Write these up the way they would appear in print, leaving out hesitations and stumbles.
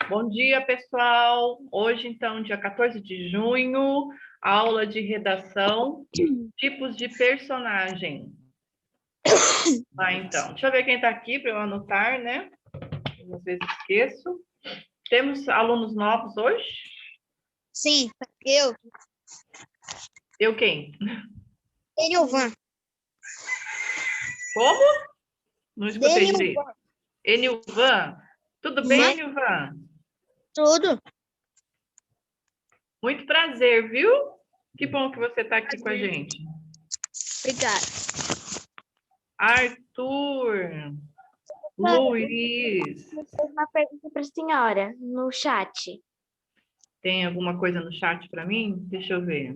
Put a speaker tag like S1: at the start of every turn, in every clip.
S1: Bom dia, pessoal. Hoje, então, dia 14 de junho, aula de redação, tipos de personagem. Então, deixa eu ver quem está aqui para eu anotar, né? Às vezes esqueço. Temos alunos novos hoje?
S2: Sim, eu.
S1: Eu quem?
S2: Enilvan.
S1: Como? Não escutei direito. Enilvan. Tudo bem, Enilvan?
S2: Tudo.
S1: Muito prazer, viu? Que bom que você está aqui com a gente.
S2: Obrigada.
S1: Arthur. Luiz.
S3: Eu tenho uma pergunta para a senhora no chat.
S1: Tem alguma coisa no chat para mim? Deixa eu ver. O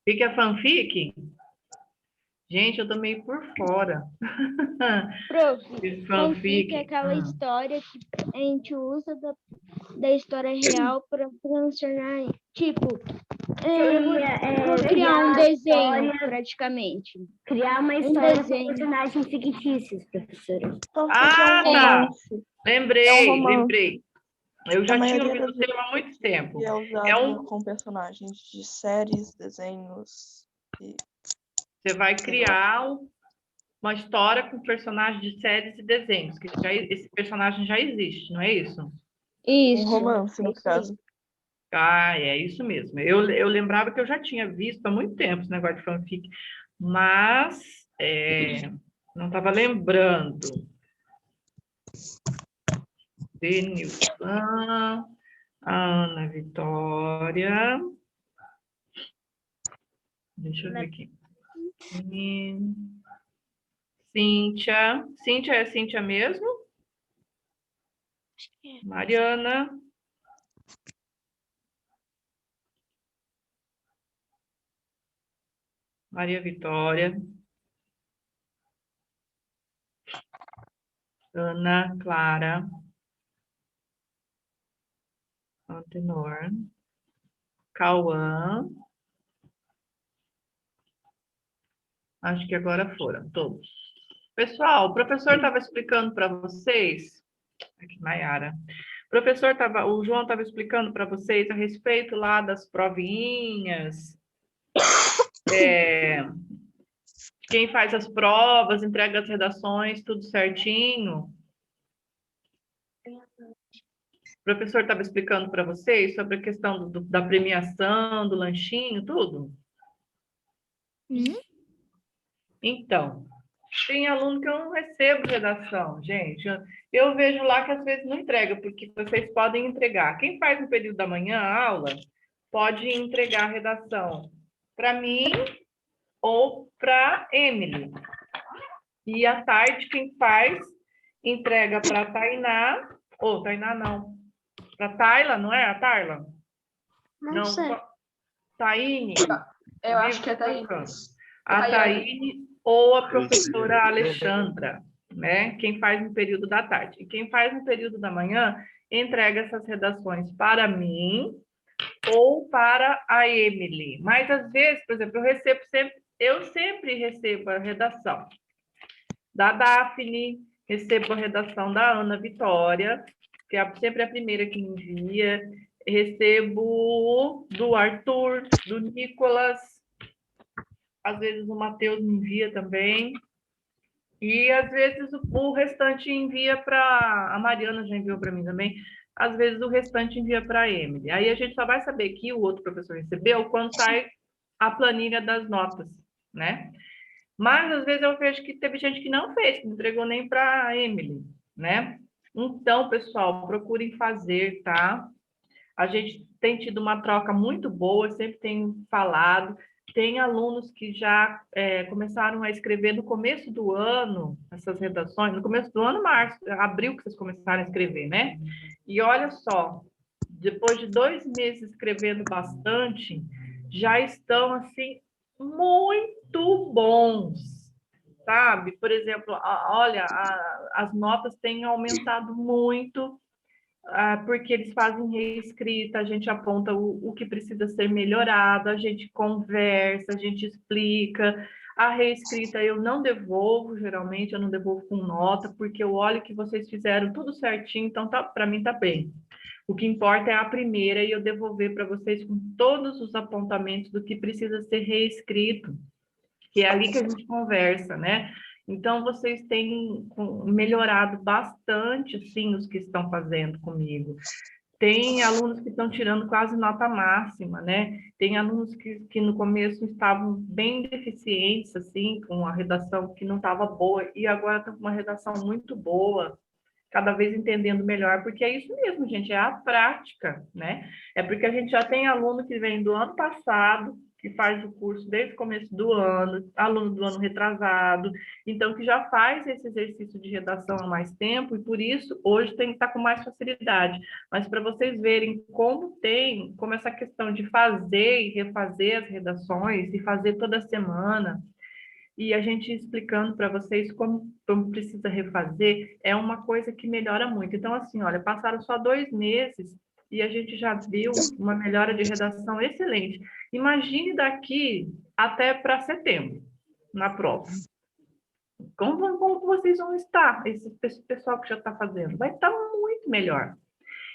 S1: que é fanfic? Gente, eu tô meio por fora.
S3: Prof,
S1: De
S3: fanfic é
S1: fanfic.
S3: aquela história que a gente usa da história real para transformar em, tipo, criar um desenho, praticamente.
S4: Criar uma história com
S3: desenho.
S4: personagens fictícios, professora.
S1: Ah, tá. Lembrei. Eu já tinha ouvido o
S5: das
S1: tema há muito tempo.
S5: É usado com personagens de séries, desenhos e...
S1: Você vai criar uma história com personagens de séries e desenhos, que esse personagem já existe, não é isso?
S3: Isso.
S5: Um romance, no caso.
S1: Ah, é isso mesmo. Eu lembrava que eu já tinha visto há muito tempo esse negócio de fanfic, mas não estava lembrando. Denilson, Ana Vitória. Deixa eu ver aqui. Cíntia. Cíntia é Cíntia mesmo? Mariana. Maria Vitória. Ana Clara. Antenor. Cauã. Acho que agora foram todos. Pessoal, o professor estava explicando para vocês. Aqui, Nayara. O João estava explicando para vocês a respeito lá das provinhas. Quem faz as provas, entrega as redações, tudo certinho. O professor estava explicando para vocês sobre a questão da premiação, do lanchinho, tudo? Então, tem aluno que eu não recebo redação, gente. Eu vejo lá que às vezes não entrega, porque vocês podem entregar. Quem faz no período da manhã a aula, pode entregar a redação para mim ou para Emily. E à tarde, quem faz, entrega para a Tainá, ou Tainá não, para Tayla, não é a Tayla?
S3: Não sei.
S1: Taine.
S5: Eu acho que é Taine.
S1: A Taine ou a professora Alexandra, né? Quem faz no período da tarde. E quem faz no período da manhã, entrega essas redações para mim ou para a Emily. Mas, às vezes, por exemplo, eu sempre recebo a redação da Daphne, recebo a redação da Ana Vitória, que é sempre a primeira que me envia, recebo do Arthur, do Nicolas, às vezes o Matheus me envia também, e às vezes o restante envia para... A Mariana já enviou para mim também, às vezes o restante envia para a Emily. Aí a gente só vai saber que o outro professor recebeu quando sai a planilha das notas, né? Mas, às vezes, eu vejo que teve gente que não fez, que não entregou nem para a Emily, né? Então, pessoal, procurem fazer, tá? A gente tem tido uma troca muito boa, sempre tenho falado. Tem alunos que já começaram a escrever no começo do ano, essas redações, no começo do ano, março, abril que vocês começaram a escrever, né? E olha só, depois de 2 meses escrevendo bastante, já estão, assim, muito bons, sabe? Por exemplo, olha, as notas têm aumentado muito, porque eles fazem reescrita, a gente aponta o que precisa ser melhorado, a gente conversa, a gente explica, A reescrita eu não devolvo, geralmente eu não devolvo com nota, porque eu olho que vocês fizeram tudo certinho, então para mim tá bem. O que importa é a primeira e eu devolver para vocês com todos os apontamentos do que precisa ser reescrito, que é ali que a gente conversa, né? Então, vocês têm melhorado bastante, sim, os que estão fazendo comigo. Tem alunos que estão tirando quase nota máxima, né? Tem alunos que no começo estavam bem deficientes, assim, com a redação que não estava boa, e agora estão com uma redação muito boa, cada vez entendendo melhor, porque é isso mesmo, gente, é a prática, né? É porque a gente já tem aluno que vem do ano passado, que faz o curso desde o começo do ano, aluno do ano retrasado, então que já faz esse exercício de redação há mais tempo, e por isso hoje tem que estar com mais facilidade. Mas para vocês verem como essa questão de fazer e refazer as redações, e fazer toda semana, e a gente explicando para vocês como precisa refazer, é uma coisa que melhora muito. Então, assim, olha, passaram só 2 meses e a gente já viu uma melhora de redação excelente. Imagine daqui até para setembro, na prova. Como vocês vão estar, esse pessoal que já está fazendo? Vai estar muito melhor.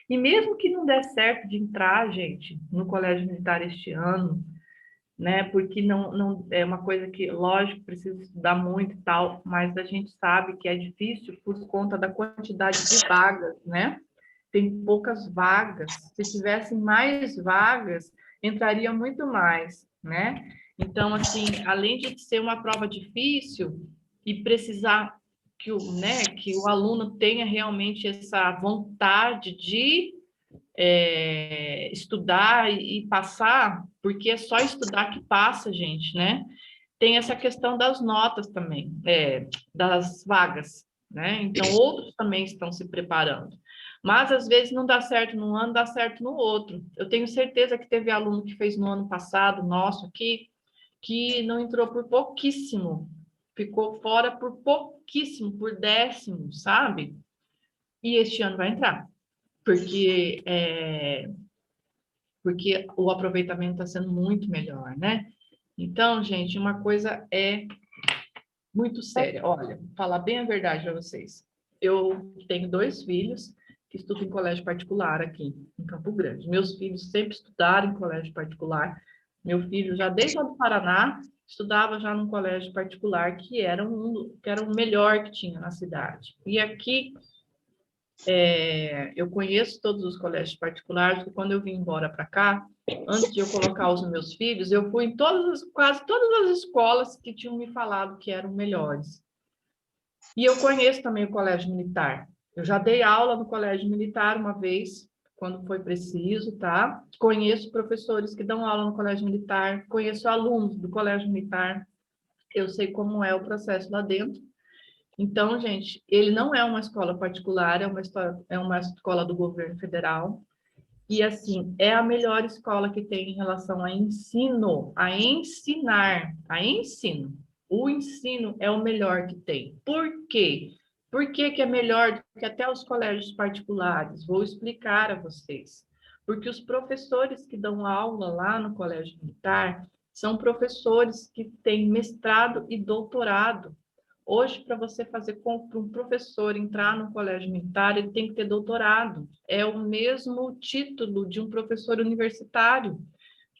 S1: E mesmo que não der certo de entrar, gente, no Colégio Militar este ano, né? Porque não é uma coisa que, lógico, precisa estudar muito e tal, mas a gente sabe que é difícil por conta da quantidade de vagas, né? Tem poucas vagas. Se tivessem mais vagas, entraria muito mais, né? Então, assim, além de ser uma prova difícil e precisar que o aluno tenha realmente essa vontade de estudar e passar, porque é só estudar que passa, gente, né? Tem essa questão das notas também, das vagas, né? Então, outros também estão se preparando. Mas, às vezes, não dá certo num ano, dá certo no outro. Eu tenho certeza que teve aluno que fez no ano passado, nosso aqui, que não entrou por pouquíssimo, ficou fora por pouquíssimo, por décimo, sabe? E este ano vai entrar, porque o aproveitamento está sendo muito melhor, né? Então, gente, uma coisa é muito séria. Olha, vou falar bem a verdade para vocês. Eu tenho 2 filhos que estudam em colégio particular aqui em Campo Grande. Meus filhos sempre estudaram em colégio particular. Meu filho, já desde lá do Paraná, estudava já num colégio particular que era o melhor que tinha na cidade. E aqui eu conheço todos os colégios particulares, porque quando eu vim embora para cá, antes de eu colocar os meus filhos, eu fui em quase todas as escolas que tinham me falado que eram melhores. E eu conheço também o colégio militar. Eu já dei aula no colégio militar uma vez, quando foi preciso, tá? Conheço professores que dão aula no colégio militar, conheço alunos do colégio militar, eu sei como é o processo lá dentro. Então, gente, ele não é uma escola particular, é uma escola do governo federal. E, assim, é a melhor escola que tem em relação a ensino, a ensinar, a ensino. O ensino é o melhor que tem. Por quê? Por que é melhor do que até os colégios particulares? Vou explicar a vocês. Porque os professores que dão aula lá no colégio militar são professores que têm mestrado e doutorado. Hoje, para você fazer com um professor entrar no colégio militar, ele tem que ter doutorado. É o mesmo título de um professor universitário.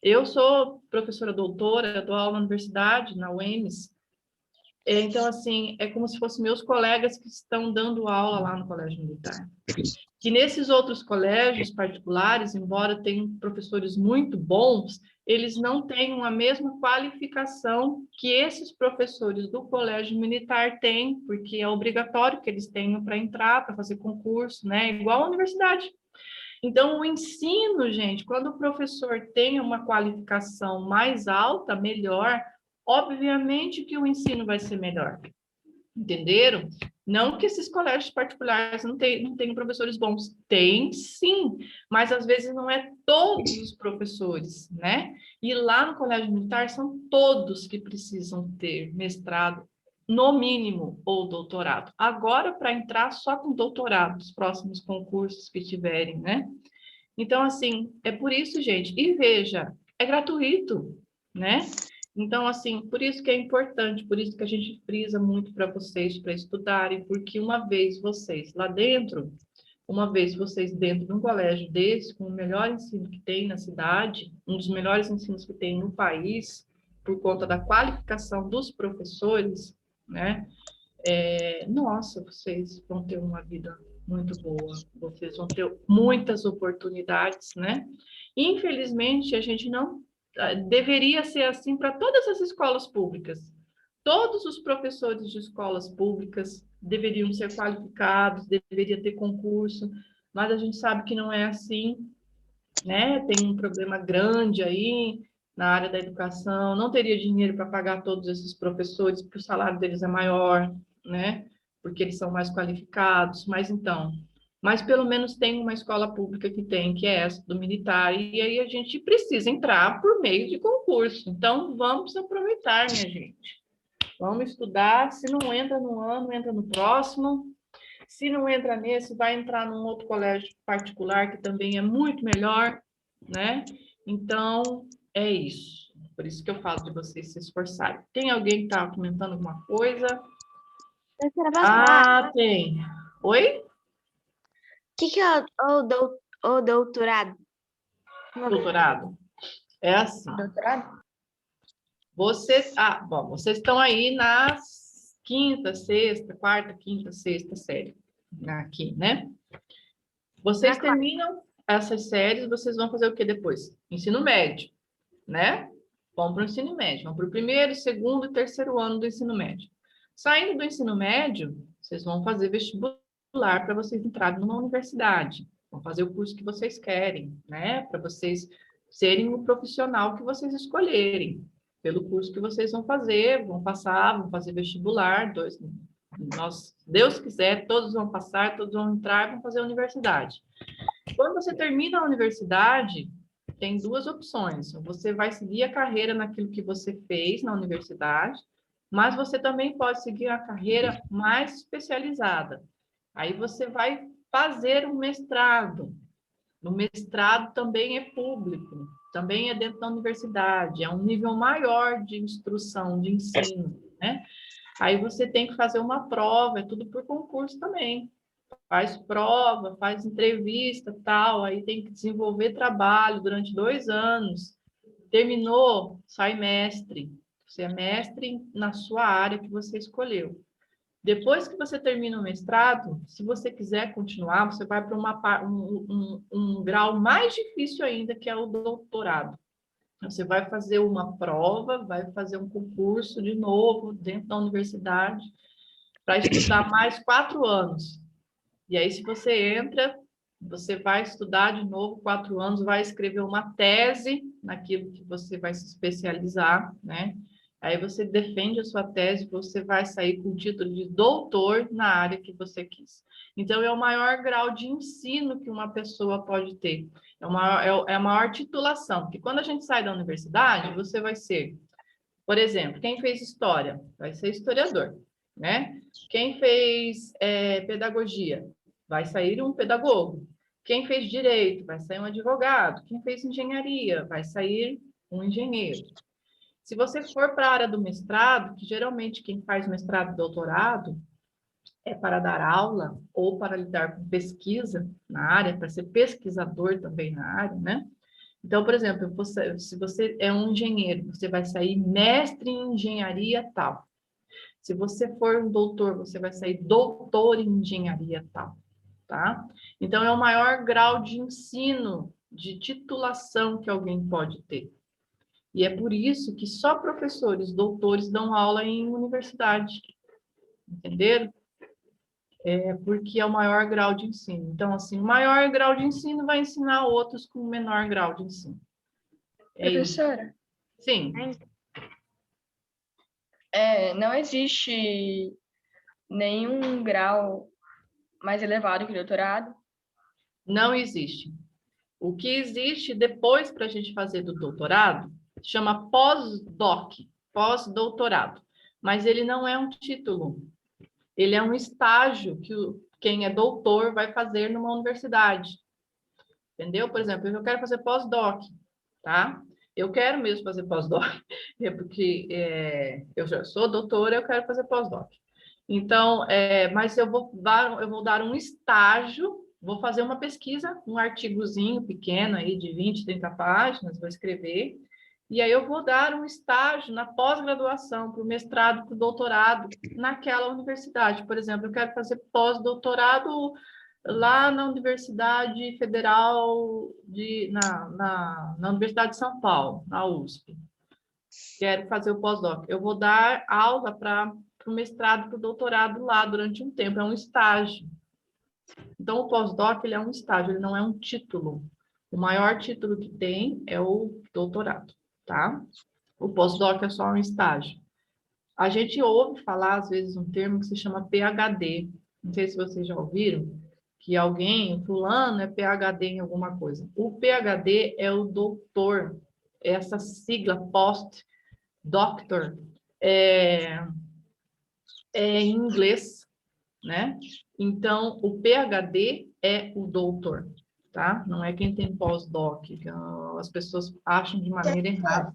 S1: Eu sou professora doutora, dou aula na universidade, na UEMS. Então, assim, é como se fossem meus colegas que estão dando aula lá no colégio militar. Que nesses outros colégios particulares, embora tenham professores muito bons, eles não têm a mesma qualificação que esses professores do colégio militar têm, porque é obrigatório que eles tenham para entrar, para fazer concurso, né? Igual a universidade. Então, o ensino, gente, quando o professor tem uma qualificação mais alta, melhor, obviamente que o ensino vai ser melhor. Entenderam? Não que esses colégios particulares não tenham professores bons. Tem, sim, mas às vezes não é todos os professores, né? E lá no colégio militar são todos que precisam ter mestrado, no mínimo, ou doutorado. Agora, para entrar só com doutorado, os próximos concursos que tiverem, né? Então, assim, é por isso, gente. E veja, é gratuito, né? Então, assim, por isso que é importante, por isso que a gente frisa muito para vocês, para estudarem, porque uma vez vocês lá dentro, uma vez vocês dentro de um colégio desse, com o melhor ensino que tem na cidade, um dos melhores ensinos que tem no país, por conta da qualificação dos professores, né? Nossa, vocês vão ter uma vida muito boa, vocês vão ter muitas oportunidades, né? Infelizmente, a gente não deveria ser assim para todas as escolas públicas. Todos os professores de escolas públicas deveriam ser qualificados, deveria ter concurso, mas a gente sabe que não é assim, né? Tem um problema grande aí na área da educação, não teria dinheiro para pagar todos esses professores, porque o salário deles é maior, né? Porque eles são mais qualificados, mas pelo menos tem uma escola pública que tem, que é essa do militar, e aí a gente precisa entrar por meio de concurso. Então, vamos aproveitar, minha gente. Vamos estudar, se não entra no ano, entra no próximo. Se não entra nesse, vai entrar num outro colégio particular, que também é muito melhor, né? Então, é isso. Por isso que eu falo de vocês se esforçarem. Tem alguém que está comentando alguma coisa? Ah, tem. Oi?
S3: O que é o doutorado?
S1: Doutorado. É assim.
S5: Doutorado?
S1: Vocês estão aí nas quarta, quinta, sexta série. Aqui, né? Vocês terminam essas séries, vocês vão fazer o que depois? Ensino médio, né? Vão para o ensino médio, vão para o primeiro, segundo e terceiro ano do ensino médio. Saindo do ensino médio, vocês vão fazer vestibular para vocês entrarem numa universidade. Vão fazer o curso que vocês querem, né? Para vocês serem o profissional que vocês escolherem. Pelo curso que vocês vão fazer, vão passar, vão fazer vestibular, Deus quiser, todos vão passar, todos vão entrar, vão fazer a universidade. Quando você termina a universidade, tem duas opções. Você vai seguir a carreira naquilo que você fez na universidade, mas você também pode seguir a carreira mais especializada. Aí você vai fazer um mestrado. O mestrado também é público, também é dentro da universidade, é um nível maior de instrução, de ensino, né? Aí você tem que fazer uma prova, é tudo por concurso também. Faz prova, faz entrevista, tal, aí tem que desenvolver trabalho durante 2 anos. Terminou, sai mestre. Você é mestre na sua área que você escolheu. Depois que você termina o mestrado, se você quiser continuar, você vai para um grau mais difícil ainda, que é o doutorado. Você vai fazer uma prova, vai fazer um concurso de novo dentro da universidade para estudar mais 4 anos. E aí, se você entra, você vai estudar de novo 4 anos, vai escrever uma tese naquilo que você vai se especializar, né? Aí você defende a sua tese, você vai sair com o título de doutor na área que você quis. Então, é o maior grau de ensino que uma pessoa pode ter. É a maior titulação, porque quando a gente sai da universidade, você vai ser, por exemplo, quem fez história vai ser historiador, né? Quem fez pedagogia vai sair um pedagogo. Quem fez direito vai sair um advogado. Quem fez engenharia vai sair um engenheiro. Se você for para a área do mestrado, que geralmente quem faz mestrado e doutorado é para dar aula ou para lidar com pesquisa na área, para ser pesquisador também na área, né? Então, por exemplo, se você é um engenheiro, você vai sair mestre em engenharia tal. Se você for um doutor, você vai sair doutor em engenharia tal, tá? Então, é o maior grau de ensino, de titulação que alguém pode ter. E é por isso que só professores, doutores dão aula em universidade, entenderam? Porque é o maior grau de ensino. Então, assim, o maior grau de ensino vai ensinar outros com o menor grau de ensino.
S5: Professora?
S1: Sim.
S5: Não existe nenhum grau mais elevado que o doutorado?
S1: Não existe. O que existe depois para a gente fazer do doutorado chama pós-doc, pós-doutorado. Mas ele não é um título. Ele é um estágio que quem é doutor vai fazer numa universidade. Entendeu? Por exemplo, eu quero fazer pós-doc, tá? Eu quero mesmo fazer pós-doc, porque eu já sou doutora, eu quero fazer pós-doc. Então, mas eu vou dar um estágio, vou fazer uma pesquisa, um artigozinho pequeno aí de 20, 30 páginas, vou escrever, e aí eu vou dar um estágio na pós-graduação, para o mestrado, para o doutorado, naquela universidade. Por exemplo, eu quero fazer pós-doutorado lá na Universidade Federal, na Universidade de São Paulo, na USP. Quero fazer o pós-doc. Eu vou dar aula para o mestrado, para o doutorado lá durante um tempo, é um estágio. Então, o pós-doc, ele é um estágio, ele não é um título. O maior título que tem é o doutorado, tá? O pós-doc é só um estágio. A gente ouve falar, às vezes, um termo que se chama PhD. Não sei se vocês já ouviram, que alguém, fulano, é PhD em alguma coisa. O PhD é o doutor, essa sigla post-doctor, em inglês, né? Então, o PhD é o doutor, tá? Não é quem tem pós-doc, que as pessoas acham de maneira errada.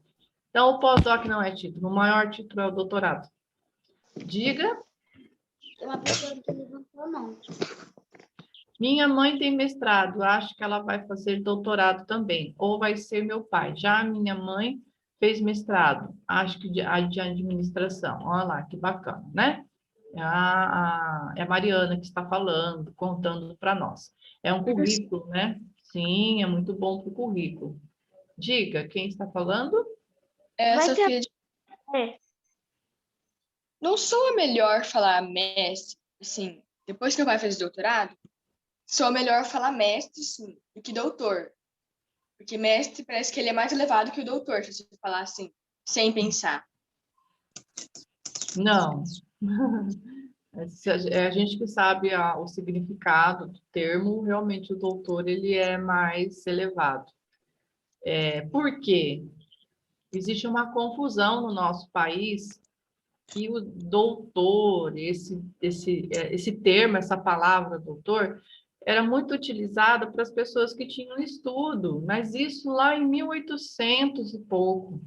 S1: Então, o pós-doc não é título, o maior título é o doutorado. Diga.
S3: Tem uma pessoa que levantou a mão.
S1: Minha mãe tem mestrado, acho que ela vai fazer doutorado também, ou vai ser meu pai. Já a minha mãe fez mestrado, acho que de administração. Olha lá, que bacana, né? É a Mariana que está falando, contando para nós. É um currículo, né? Sim, é muito bom para o currículo. Diga, quem está falando?
S5: Essa
S3: ter-
S5: filha de...
S3: É.
S5: Não soa melhor falar mestre, assim, depois que eu vai fazer doutorado, soa melhor falar mestre, sim, do que doutor. Porque mestre parece que ele é mais elevado que o doutor, se você falar assim, sem pensar.
S1: Não. É a gente que sabe o significado do termo, realmente o doutor ele é mais elevado. Por quê? Existe uma confusão no nosso país que o doutor, esse termo, essa palavra doutor, era muito utilizada para as pessoas que tinham estudo, mas isso lá em 1800 e pouco.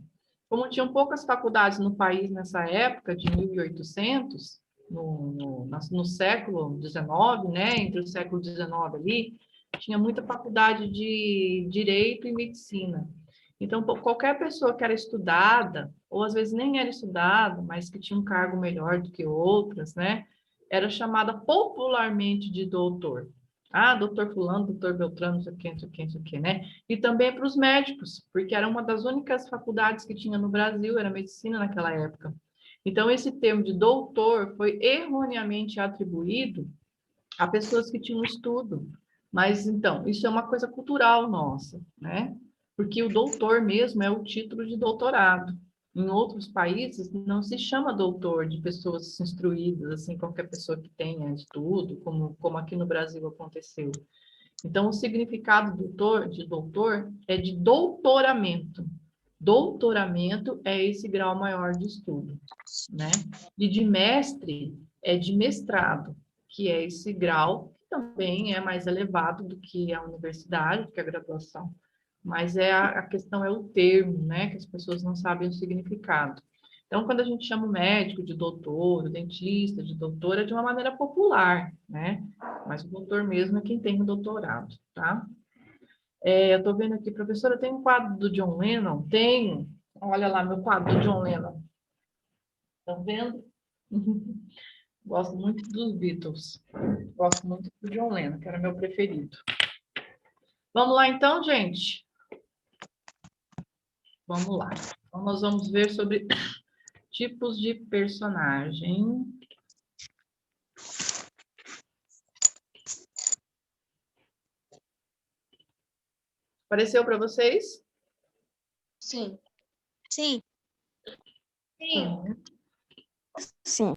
S1: Como tinham poucas faculdades no país nessa época, de 1800, no século XIX, né, entre o século XIX ali, tinha muita faculdade de direito e medicina. Então, qualquer pessoa que era estudada, ou às vezes nem era estudada, mas que tinha um cargo melhor do que outras, né, era chamada popularmente de doutor. Ah, doutor fulano, doutor Beltrano, não sei o quê, não sei o quê, não sei o quê, né? E também para os médicos, porque era uma das únicas faculdades que tinha no Brasil, era medicina naquela época. Então, esse termo de doutor foi erroneamente atribuído a pessoas que tinham estudo. Mas, então, isso é uma coisa cultural nossa, né? Porque o doutor mesmo é o título de doutorado. Em outros países, não se chama doutor de pessoas instruídas, assim, qualquer pessoa que tenha estudo, como aqui no Brasil aconteceu. Então, o significado de doutor é de doutoramento. Doutoramento é esse grau maior de estudo, né? E de mestre é de mestrado, que é esse grau que também é mais elevado do que a universidade, do que a graduação. Mas a questão é o termo, né? Que as pessoas não sabem o significado. Então, quando a gente chama o médico de doutor, o dentista de doutor, é de uma maneira popular, né? Mas o doutor mesmo é quem tem o doutorado, tá? Eu estou vendo aqui, professora, tem um quadro do John Lennon? Tenho. Olha lá, meu quadro do John Lennon. Estão vendo? Gosto muito dos Beatles. Gosto muito do John Lennon, que era meu preferido. Vamos lá, então, gente? Vamos lá. Então, nós vamos ver sobre tipos de personagem. Apareceu para vocês?
S5: Sim.
S2: Sim.
S5: Sim.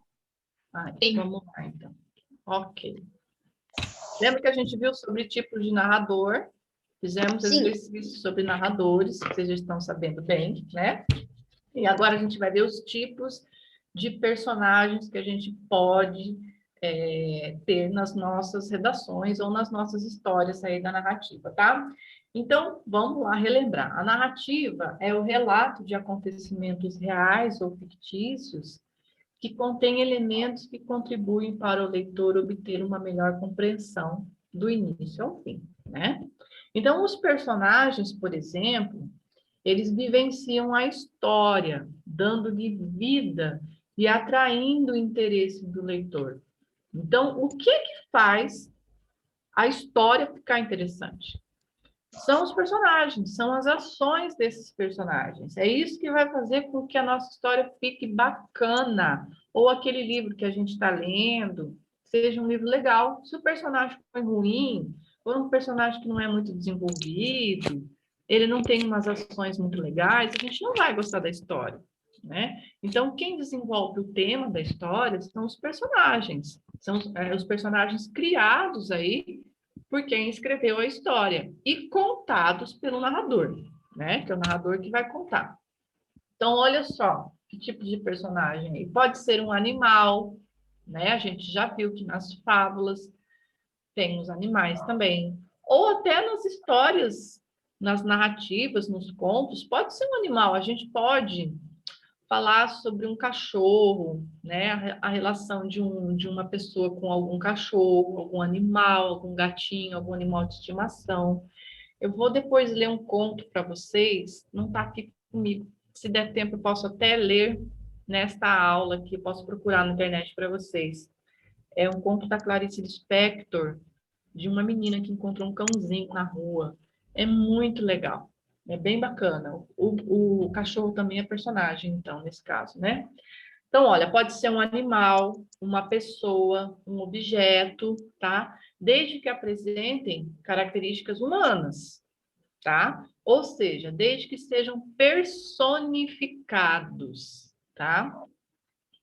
S1: Vamos lá, então. Ok. Lembra que a gente viu sobre tipos de narrador? Fizemos exercícios sobre narradores, que vocês já estão sabendo bem, né? E agora a gente vai ver os tipos de personagens que a gente pode ter nas nossas redações ou nas nossas histórias aí da narrativa, tá? Então, vamos lá relembrar. A narrativa é o relato de acontecimentos reais ou fictícios que contém elementos que contribuem para o leitor obter uma melhor compreensão do início ao fim, né? Então, os personagens, por exemplo, eles vivenciam a história, dando-lhe vida e atraindo o interesse do leitor. Então, o que faz a história ficar interessante? São os personagens, são as ações desses personagens. É isso que vai fazer com que a nossa história fique bacana. Ou aquele livro que a gente está lendo seja um livro legal. Se o personagem foi ruim, ou um personagem que não é muito desenvolvido, ele não tem umas ações muito legais, a gente não vai gostar da história, né? Então, quem desenvolve o tema da história são os personagens. São os personagens criados aí por quem escreveu a história e contados pelo narrador, né? Que é o narrador que vai contar. Então, olha só que tipo de personagem aí. Pode ser um animal, né? A gente já viu que nas fábulas tem os animais também. Ou até nas histórias, nas narrativas, nos contos, pode ser um animal. A gente pode falar sobre um cachorro, né? A relação de uma pessoa com algum cachorro, algum animal, algum gatinho, algum animal de estimação. Eu vou depois ler um conto para vocês, não está aqui comigo. Se der tempo, eu posso até ler nesta aula aqui, posso procurar na internet para vocês. É um conto da Clarice Lispector, de uma menina que encontrou um cãozinho na rua. É muito legal. É bem bacana. O cachorro também é personagem, então, nesse caso, né? Então, olha, pode ser um animal, uma pessoa, um objeto, tá? Desde que apresentem características humanas, tá? Ou seja, desde que sejam personificados, tá?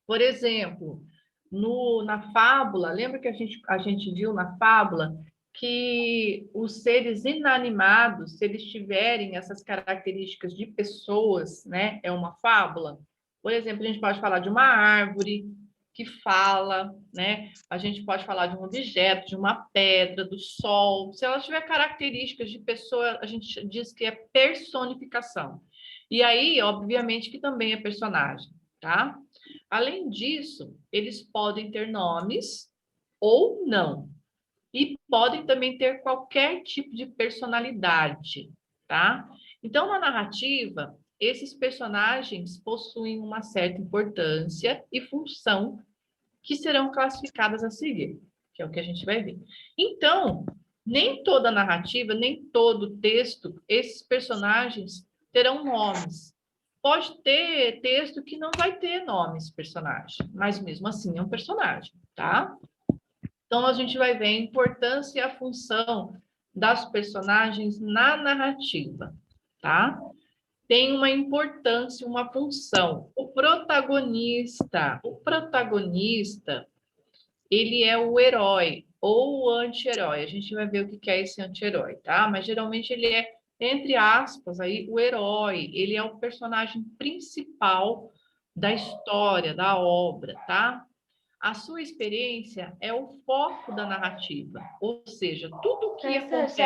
S1: Por exemplo, na fábula, lembra que a gente viu na fábula que os seres inanimados, se eles tiverem essas características de pessoas, né, é uma fábula? Por exemplo, a gente pode falar de uma árvore que fala, né? A gente pode falar de um objeto, de uma pedra, do sol. Se ela tiver características de pessoa, a gente diz que é personificação. E aí, obviamente, que também é personagem, tá? Além disso, eles podem ter nomes ou não. E podem também ter qualquer tipo de personalidade, tá? Então, na narrativa, esses personagens possuem uma certa importância e função que serão classificadas a seguir, que é o que a gente vai ver. Então, nem toda narrativa, nem todo texto, esses personagens terão nomes. Pode ter texto que não vai ter nomes personagem, mas mesmo assim é um personagem, tá? Então, a gente vai ver a importância e a função das personagens na narrativa, tá? Tem uma importância, uma função. O protagonista, ele é o herói ou o anti-herói. A gente vai ver o que é esse anti-herói, tá? Mas geralmente ele é, entre aspas, aí, o herói. Ele é o personagem principal da história, da obra, tá? A sua experiência é o foco da narrativa, ou seja, tudo o que acontece...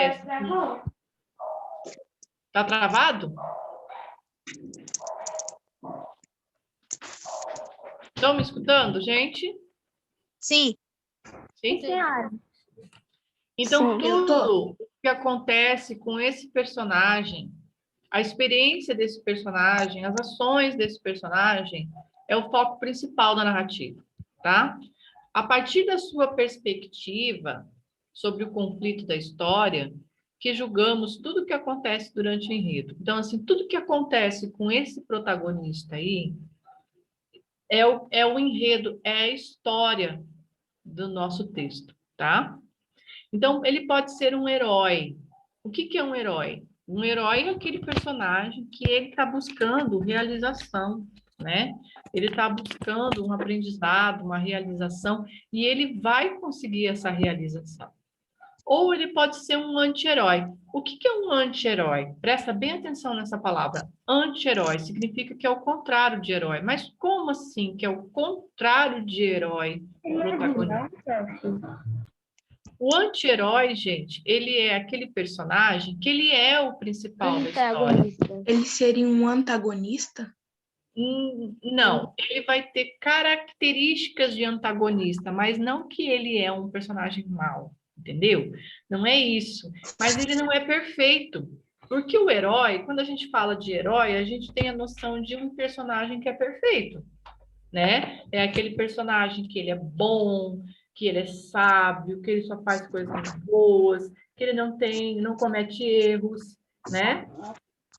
S1: Tá travado? Estão me escutando, gente?
S2: Sim.
S1: Sim?
S3: Senhora.
S1: Então,
S2: Sim,
S1: tudo o que acontece com esse personagem, a experiência desse personagem, as ações desse personagem, é o foco principal da narrativa, tá? A partir da sua perspectiva sobre o conflito da história, que julgamos tudo o que acontece durante o enredo. Então, assim, tudo que acontece com esse protagonista aí é o enredo, é a história do nosso texto, tá? Então, ele pode ser um herói. O que é um herói? Um herói é aquele personagem que ele está buscando realização, né? Ele está buscando um aprendizado, uma realização, e ele vai conseguir essa realização. Ou ele pode ser um anti-herói. O que é um anti-herói? Presta bem atenção nessa palavra. Anti-herói significa que é o contrário de herói. Mas como assim que é o contrário de herói? O protagonista. O anti-herói, gente, ele é aquele personagem que ele é o principal da história.
S3: Antagonista.
S6: Ele seria um antagonista?
S1: Não, ele vai ter características de antagonista, mas não que ele é um personagem mau, entendeu? Não é isso. Mas ele não é perfeito. Porque o herói, quando a gente fala de herói, a gente tem a noção de um personagem que é perfeito, né? É aquele personagem que ele é bom, que ele é sábio, que ele só faz coisas boas, que ele não comete erros, né?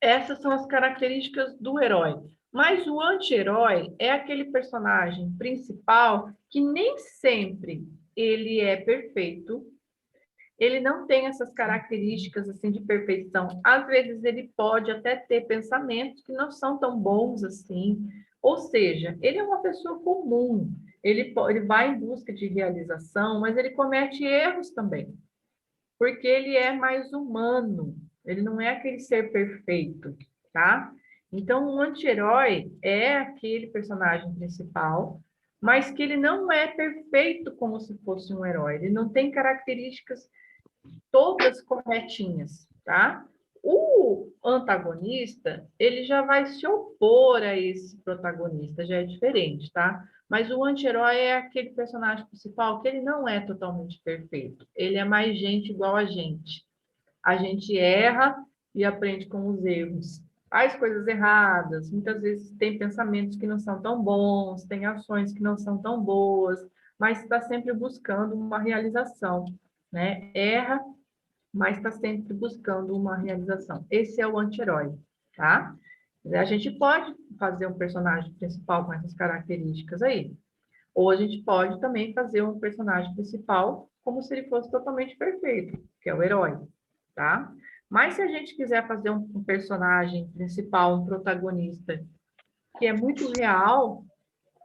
S1: Essas são as características do herói. Mas o anti-herói é aquele personagem principal que nem sempre ele é perfeito, ele não tem essas características assim de perfeição. Às vezes ele pode até ter pensamentos que não são tão bons assim. Ou seja, ele é uma pessoa comum. Ele vai em busca de realização, mas ele comete erros também. Porque ele é mais humano. Ele não é aquele ser perfeito, tá? Então, o anti-herói é aquele personagem principal, mas que ele não é perfeito como se fosse um herói. Ele não tem características todas corretinhas, tá? O antagonista, ele já vai se opor a esse protagonista, já é diferente, tá? Mas o anti-herói é aquele personagem principal que ele não é totalmente perfeito. Ele é mais gente igual a gente. A gente erra e aprende com os erros. Faz coisas erradas, muitas vezes tem pensamentos que não são tão bons, tem ações que não são tão boas, mas está sempre buscando uma realização, né? Erra, mas está sempre buscando uma realização. Esse é o anti-herói, tá? A gente pode fazer um personagem principal com essas características aí. Ou a gente pode também fazer um personagem principal como se ele fosse totalmente perfeito, que é o herói, tá? Mas se a gente quiser fazer um personagem principal, um protagonista, que é muito real,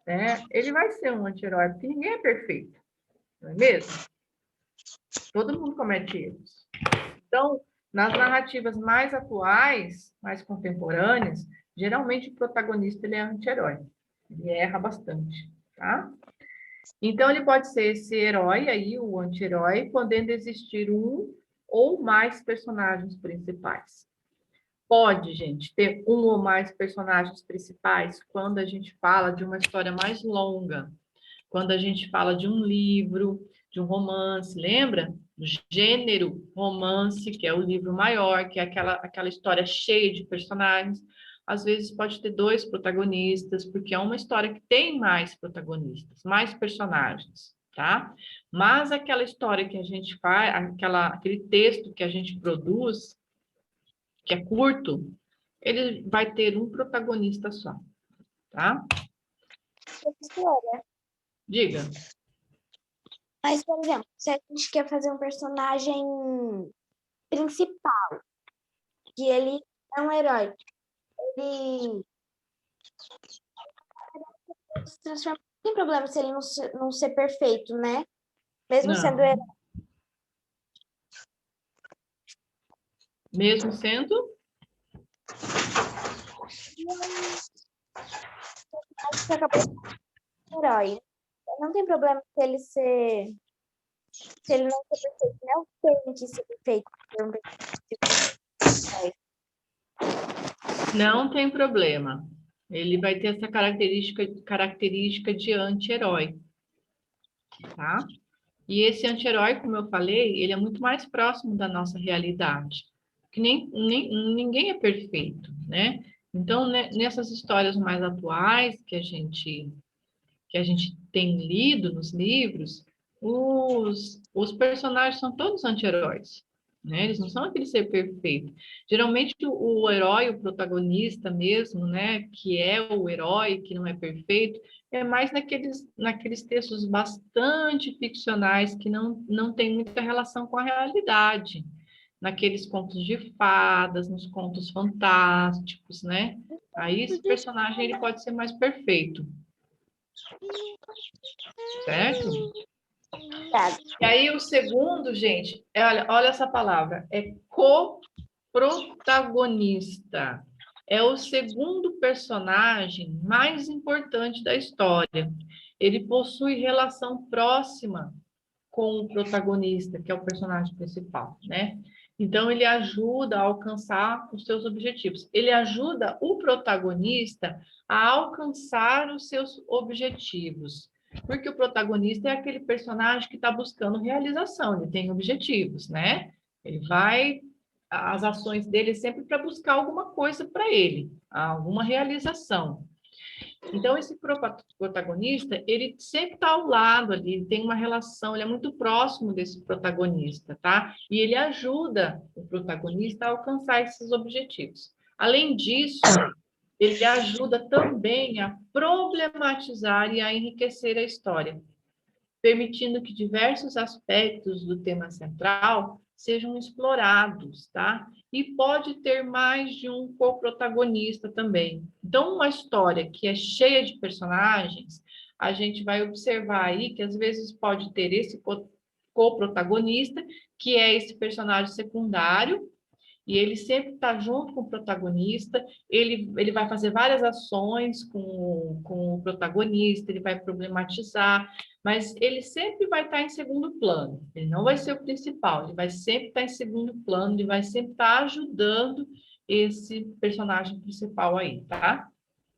S1: né? Ele vai ser um anti-herói, porque ninguém é perfeito, não é mesmo? Todo mundo comete erros. Então, nas narrativas mais atuais, mais contemporâneas, geralmente o protagonista ele é anti-herói. Ele erra bastante, tá? Então, ele pode ser esse herói aí, o anti-herói, podendo existir um ou mais personagens principais. Pode, gente, ter um ou mais personagens principais quando a gente fala de uma história mais longa, quando a gente fala de um livro, de um romance, lembra? O gênero romance, que é o livro maior, que é aquela história cheia de personagens. Às vezes pode ter 2 protagonistas, porque é uma história que tem mais protagonistas, mais personagens, tá? Mas aquela história que a gente faz, aquele texto que a gente produz, que é curto, ele vai ter um protagonista só, tá?
S2: Professora,
S1: Diga.
S2: mas, por exemplo, se a gente quer fazer um personagem principal, que ele é um herói, ele se transforma. Não tem problema se ele não ser perfeito, né? Mesmo
S1: Não.
S2: sendo herói.
S1: Mesmo sendo?
S2: Você acabou de ser herói. Não tem problema se ele ser. Se ele não ser perfeito, não tem que ser perfeito.
S1: Não tem problema. Ele vai ter essa característica de anti-herói, tá? E esse anti-herói, como eu falei, ele é muito mais próximo da nossa realidade. Que ninguém é perfeito, né? Então, nessas histórias mais atuais que a gente tem lido nos livros, os personagens são todos anti-heróis, né? Eles não são aquele ser perfeito. Geralmente, o herói, o protagonista mesmo, né? Que é o herói, que não é perfeito, é mais naqueles textos bastante ficcionais que não tem muita relação com a realidade. Naqueles contos de fadas, nos contos fantásticos, né? Aí esse personagem ele pode ser mais perfeito. Certo? E aí o segundo, gente, olha essa palavra, é coprotagonista. É o segundo personagem mais importante da história. Ele possui relação próxima com o protagonista, que é o personagem principal, né? Então, ele ajuda a alcançar os seus objetivos. Ele ajuda o protagonista a alcançar os seus objetivos. Porque o protagonista é aquele personagem que está buscando realização, ele tem objetivos, né? Ele vai, as ações dele é sempre para buscar alguma coisa para ele, alguma realização. Então, esse protagonista, ele sempre está ao lado ali, ele tem uma relação, ele é muito próximo desse protagonista, tá? E ele ajuda o protagonista a alcançar esses objetivos. Além disso, ele ajuda também a problematizar e a enriquecer a história, permitindo que diversos aspectos do tema central sejam explorados, tá? E pode ter mais de um co-protagonista também. Então, uma história que é cheia de personagens, a gente vai observar aí que às vezes pode ter esse co-protagonista, que é esse personagem secundário, e ele sempre está junto com o protagonista, ele vai fazer várias ações com o protagonista, ele vai problematizar, mas ele sempre vai estar em segundo plano, ele não vai ser o principal, ele vai sempre estar em segundo plano, ele vai sempre estar ajudando esse personagem principal aí, tá?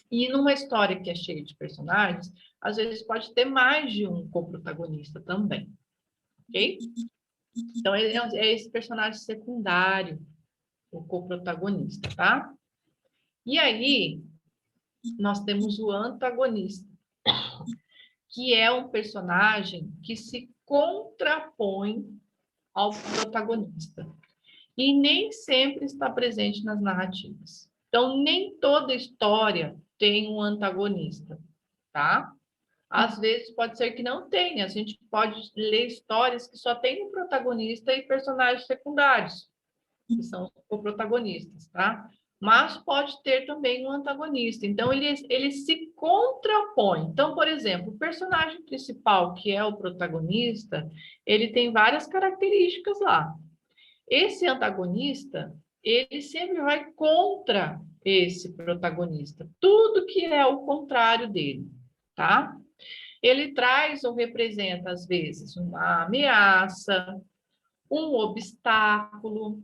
S1: E numa história que é cheia de personagens, às vezes pode ter mais de um co-protagonista também, ok? Então, ele é esse personagem secundário, o co-protagonista, tá? E aí, nós temos o antagonista, que é um personagem que se contrapõe ao protagonista. E nem sempre está presente nas narrativas. Então, nem toda história tem um antagonista, tá? Às vezes pode ser que não tenha. A gente pode ler histórias que só tem um protagonista e personagens secundários, que são os co-protagonistas, tá? Mas pode ter também um antagonista. Então, ele se contrapõe. Então, por exemplo, o personagem principal, que é o protagonista, ele tem várias características lá. Esse antagonista, ele sempre vai contra esse protagonista. Tudo que é o contrário dele, tá? Ele traz ou representa, às vezes, uma ameaça, um obstáculo,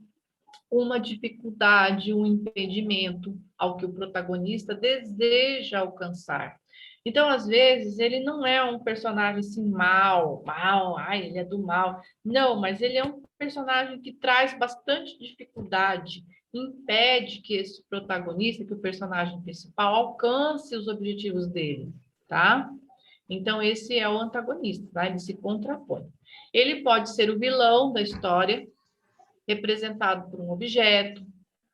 S1: uma dificuldade, um impedimento ao que o protagonista deseja alcançar. Então, às vezes, ele não é um personagem assim mal, ele é do mal. Não, mas ele é um personagem que traz bastante dificuldade, impede que esse protagonista, que o personagem principal, alcance os objetivos dele, tá? Então, esse é o antagonista, tá? Ele se contrapõe. Ele pode ser o vilão da história, representado por um objeto,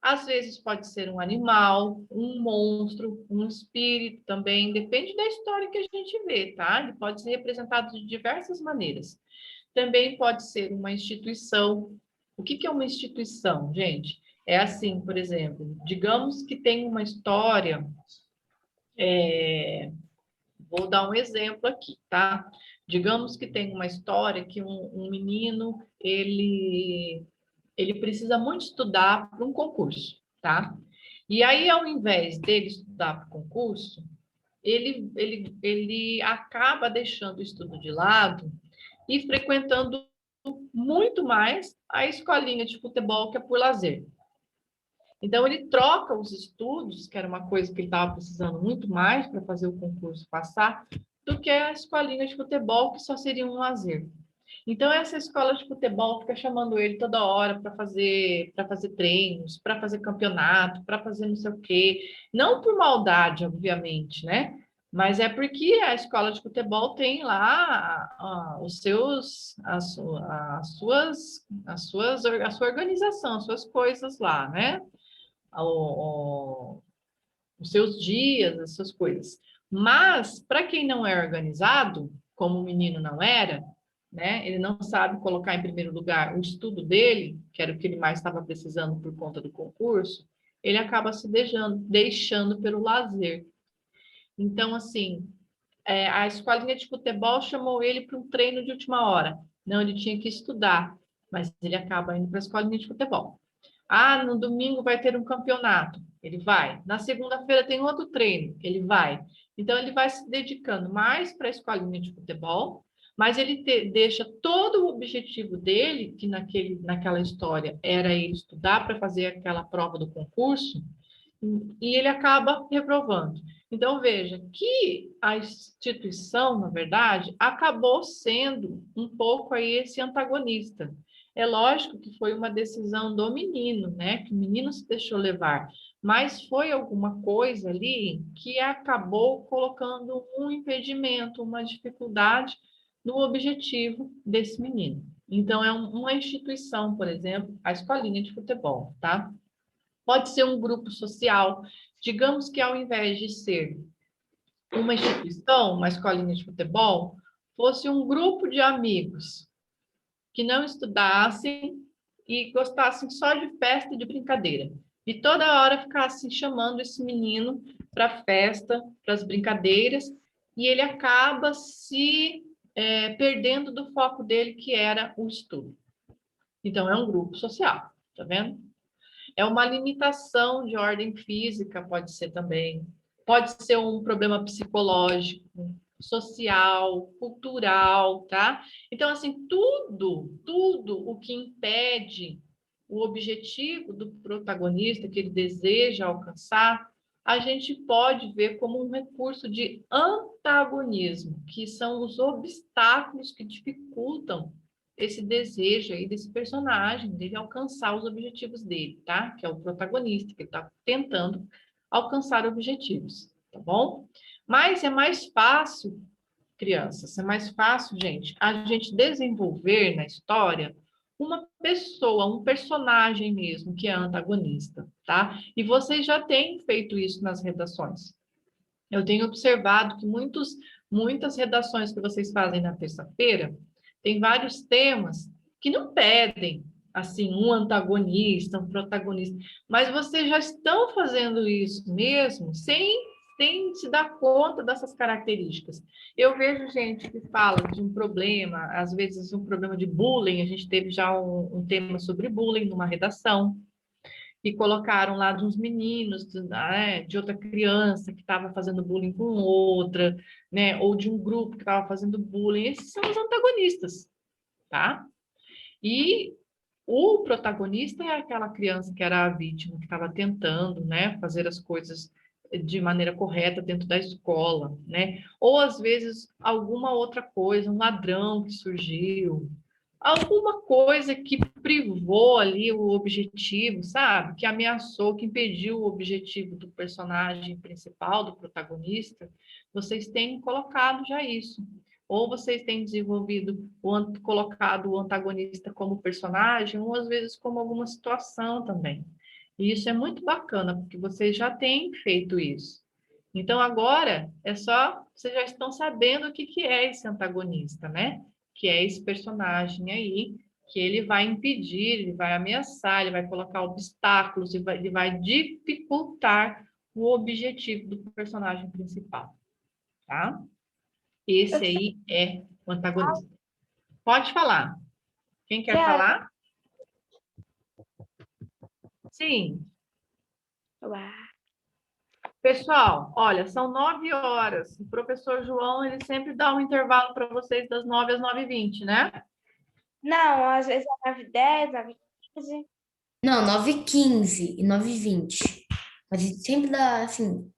S1: às vezes pode ser um animal, um monstro, um espírito também, depende da história que a gente vê, tá? Ele pode ser representado de diversas maneiras. Também pode ser uma instituição. O que é uma instituição, gente? É assim, por exemplo, digamos que tem uma história, vou dar um exemplo aqui, tá? Digamos que tem uma história que um menino, ele precisa muito estudar para um concurso, tá? E aí, ao invés dele estudar para o concurso, ele acaba deixando o estudo de lado e frequentando muito mais a escolinha de futebol, que é por lazer. Então, ele troca os estudos, que era uma coisa que ele estava precisando muito mais para fazer o concurso passar, do que a escolinha de futebol, que só seria um lazer. Então, essa escola de futebol fica chamando ele toda hora para fazer treinos, para fazer campeonato, para fazer não sei o quê. Não por maldade, obviamente, né? Mas é porque a escola de futebol tem lá a sua organização, as suas coisas lá, né? Os seus dias, as suas coisas. Mas, para quem não é organizado, como o menino não era, né? Ele não sabe colocar em primeiro lugar o estudo dele, que era o que ele mais estava precisando por conta do concurso, ele acaba se deixando pelo lazer. Então, assim, a escolinha de futebol chamou ele para um treino de última hora. Não, ele tinha que estudar, mas ele acaba indo para a escolinha de futebol. Ah, no domingo vai ter um campeonato, ele vai. Na segunda-feira tem outro treino, ele vai. Então, ele vai se dedicando mais para a escolinha de futebol mas ele deixa todo o objetivo dele, que naquela história era ele estudar para fazer aquela prova do concurso, e ele acaba reprovando. Então, veja que a instituição, na verdade, acabou sendo um pouco aí esse antagonista. É lógico que foi uma decisão do menino, né? Que o menino se deixou levar, mas foi alguma coisa ali que acabou colocando um impedimento, uma dificuldade no objetivo desse menino. Então, é uma instituição, por exemplo, a escolinha de futebol, tá? Pode ser um grupo social. Digamos que ao invés de ser uma instituição, uma escolinha de futebol, fosse um grupo de amigos que não estudassem e gostassem só de festa e de brincadeira. E toda hora ficassem chamando esse menino para a festa, para as brincadeiras, e ele acaba se perdendo do foco dele, que era o estudo. Então, é um grupo social, tá vendo? É uma limitação de ordem física, pode ser também. Pode ser um problema psicológico, social, cultural, tá? Então, assim, tudo o que impede o objetivo do protagonista que ele deseja alcançar, a gente pode ver como um recurso de antagonismo, que são os obstáculos que dificultam esse desejo aí desse personagem, dele alcançar os objetivos dele, tá? Que é o protagonista, que está tentando alcançar objetivos, tá bom? Mas é mais fácil, crianças, é mais fácil, gente, a gente desenvolver na história uma pessoa, um personagem mesmo, que é antagonista, tá? E vocês já têm feito isso nas redações. Eu tenho observado que muitas redações que vocês fazem na terça-feira, tem vários temas que não pedem, assim, um antagonista, um protagonista, mas vocês já estão fazendo isso mesmo, sem se dar conta dessas características. Eu vejo gente que fala de um problema, às vezes um problema de bullying, a gente teve já um tema sobre bullying numa redação, e colocaram lá de uns meninos, de outra criança que estava fazendo bullying com outra, né? Ou de um grupo que estava fazendo bullying. Esses são os antagonistas, tá? E o protagonista é aquela criança que era a vítima, que estava tentando, né, fazer as coisas de maneira correta dentro da escola, né? Ou às vezes alguma outra coisa, um ladrão que surgiu, alguma coisa que privou ali o objetivo, sabe? Que ameaçou, que impediu o objetivo do personagem principal, do protagonista. Vocês têm colocado já isso. Ou vocês têm desenvolvido, colocado o antagonista como personagem, ou às vezes como alguma situação também. E isso é muito bacana, porque vocês já têm feito isso. Então, agora, vocês já estão sabendo o que é esse antagonista, né? Que é esse personagem aí, que ele vai impedir, ele vai ameaçar, ele vai colocar obstáculos, ele vai dificultar o objetivo do personagem principal, tá? Esse aí é o antagonista. Pode falar. Quem quer falar? Sim. Pessoal, olha, são 9 horas. O professor João, ele sempre dá um intervalo para vocês das 9 às 9h20, né?
S2: Não, às vezes é 9h10, 9h15.
S4: Não, 9h15 e 9h20. A gente sempre dá, assim,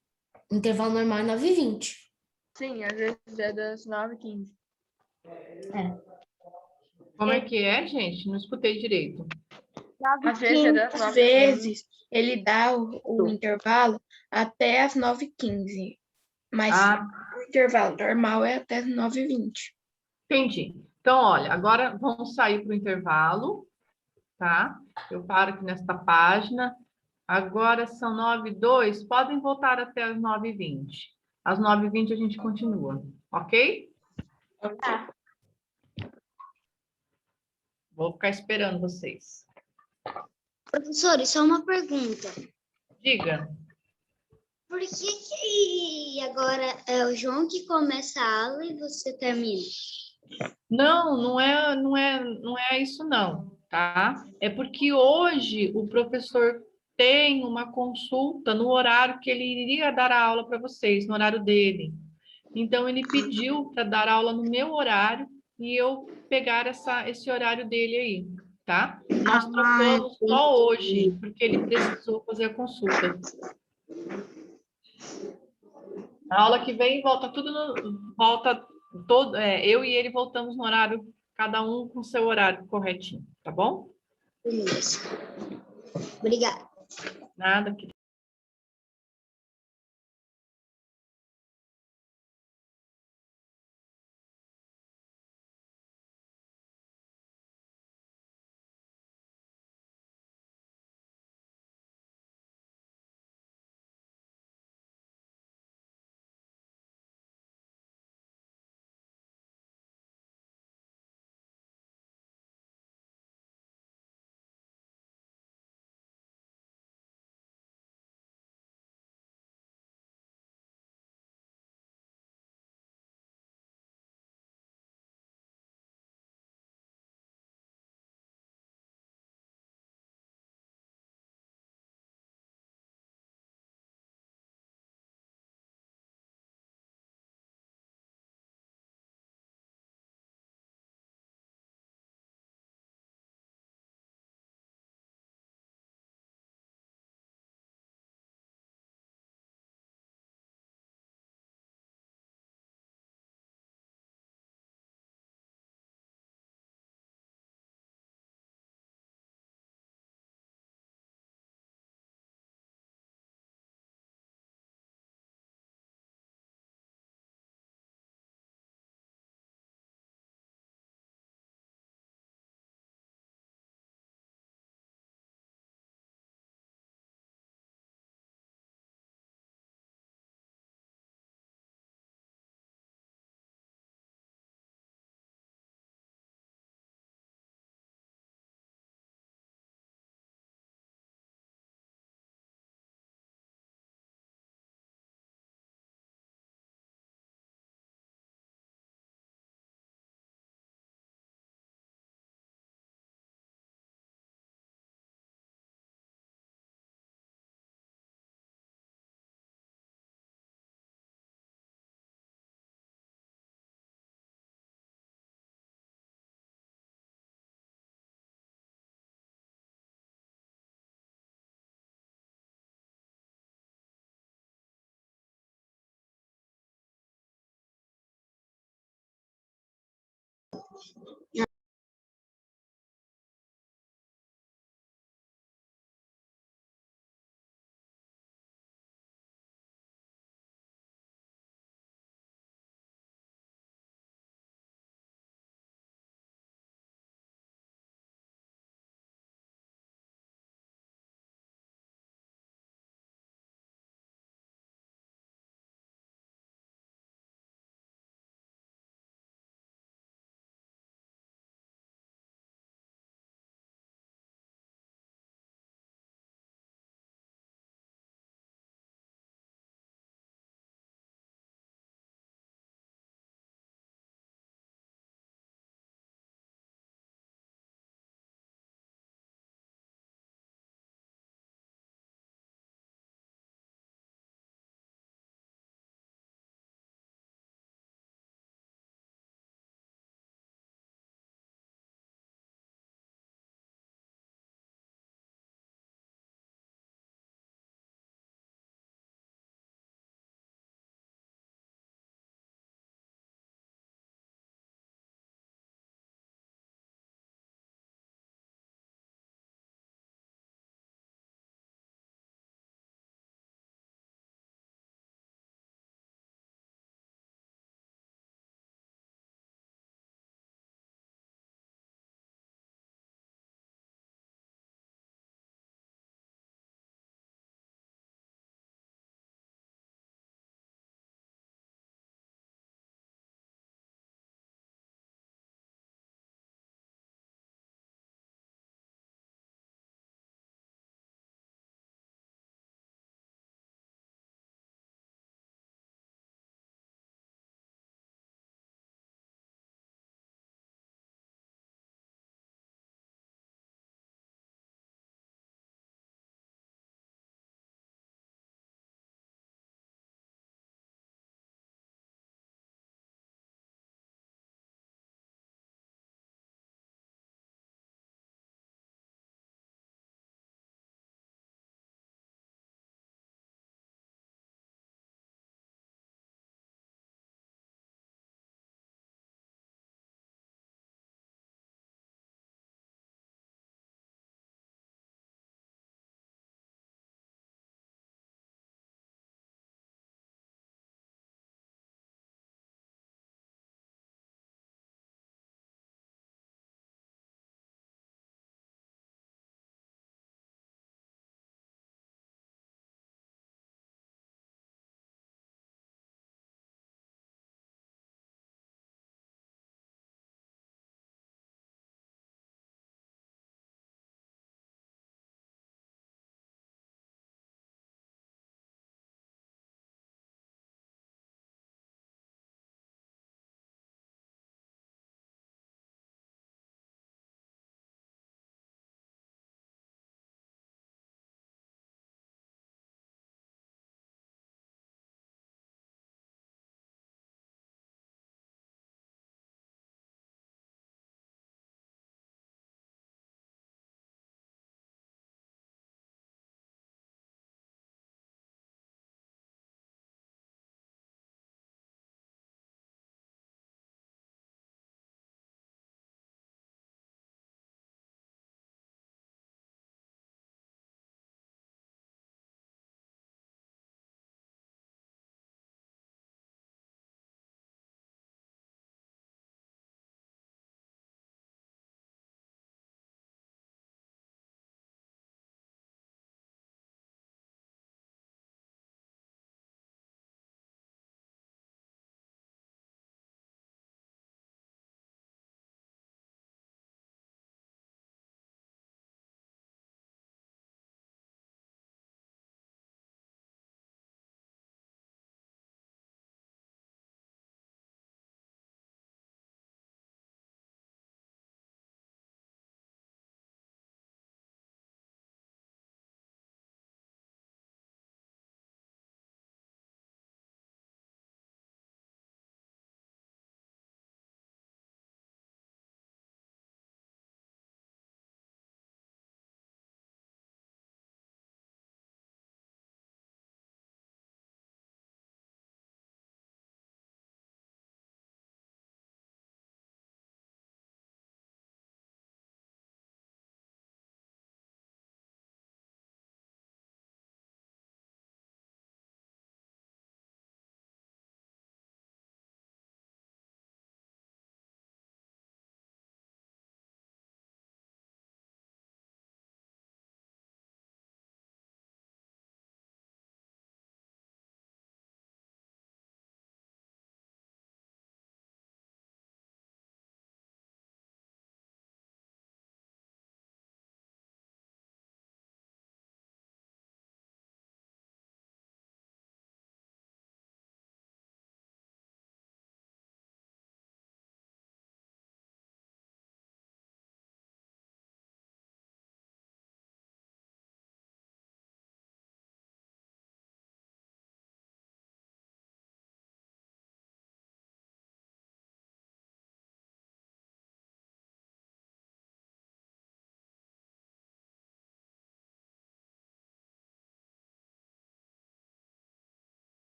S4: intervalo normal é 9h20.
S5: Sim, às vezes é das 9h15.
S1: Como é que é, gente? Não escutei direito.
S5: Às vezes é das
S6: Às
S5: 9h15.
S6: vezes ele dá o intervalo até as 9h15, mas o intervalo normal é até as 9h20.
S1: Entendi. Então, olha, agora vamos sair para o intervalo, tá? Eu paro aqui nesta página. Agora são 9h02, podem voltar até as 9h20. Às 9h20 a gente continua, ok?
S2: Tá.
S1: Vou ficar esperando vocês.
S3: Professor, só uma pergunta.
S1: Diga.
S3: Por que agora é o João que começa a aula e você termina?
S1: Não é isso não, tá? É porque hoje o professor tem uma consulta no horário que ele iria dar a aula para vocês, no horário dele. Então, ele pediu para dar aula no meu horário e eu pegar esse horário dele aí, tá? Nós trocamos só hoje, porque ele precisou fazer a consulta. A aula que vem volta tudo eu e ele voltamos no horário, cada um com seu horário corretinho, tá bom?
S7: Beleza. Obrigada.
S1: Nada,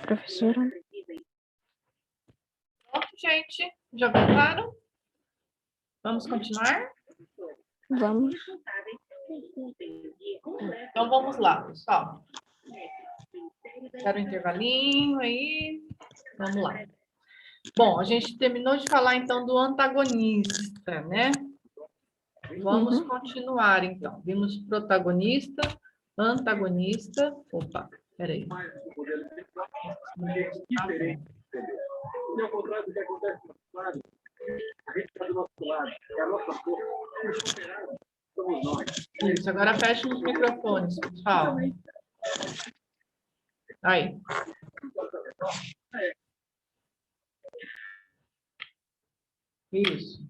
S3: Professora.
S1: Pronto, gente. Já voltaram? Vamos continuar?
S3: Vamos.
S1: Então, vamos lá, pessoal. Quero um intervalinho aí. Vamos lá. Bom, a gente terminou de falar, então, do antagonista, né? Vamos continuar, então. Vimos protagonista, antagonista. Opa, peraí. Tá bom. Isso, agora fecha os microfones, pessoal. Aí. Isso.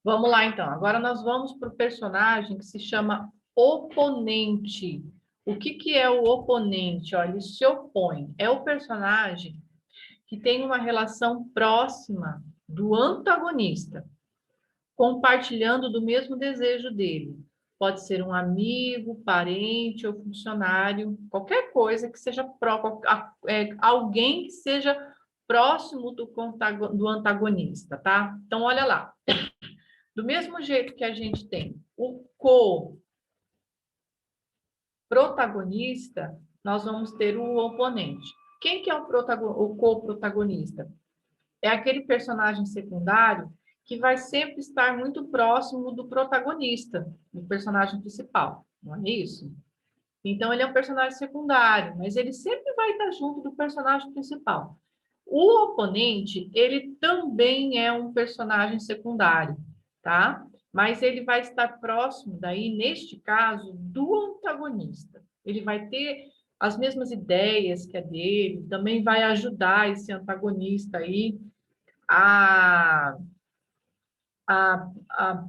S1: Vamos lá, então. Agora nós vamos para o personagem que se chama oponente. O que é o oponente? Olha, ele se opõe. É o personagem que tem uma relação próxima do antagonista, compartilhando do mesmo desejo dele. Pode ser um amigo, parente ou funcionário, qualquer coisa que seja alguém que seja próximo do antagonista, tá? Então, olha lá. Do mesmo jeito que a gente tem o co-protagonista, nós vamos ter o oponente. Quem que é o co-protagonista? É aquele personagem secundário que vai sempre estar muito próximo do protagonista, do personagem principal, não é isso? Então, ele é um personagem secundário, mas ele sempre vai estar junto do personagem principal. O oponente, ele também é um personagem secundário, tá? Mas ele vai estar próximo, daí, neste caso, do antagonista. Ele vai ter as mesmas ideias que a dele, também vai ajudar esse antagonista aí a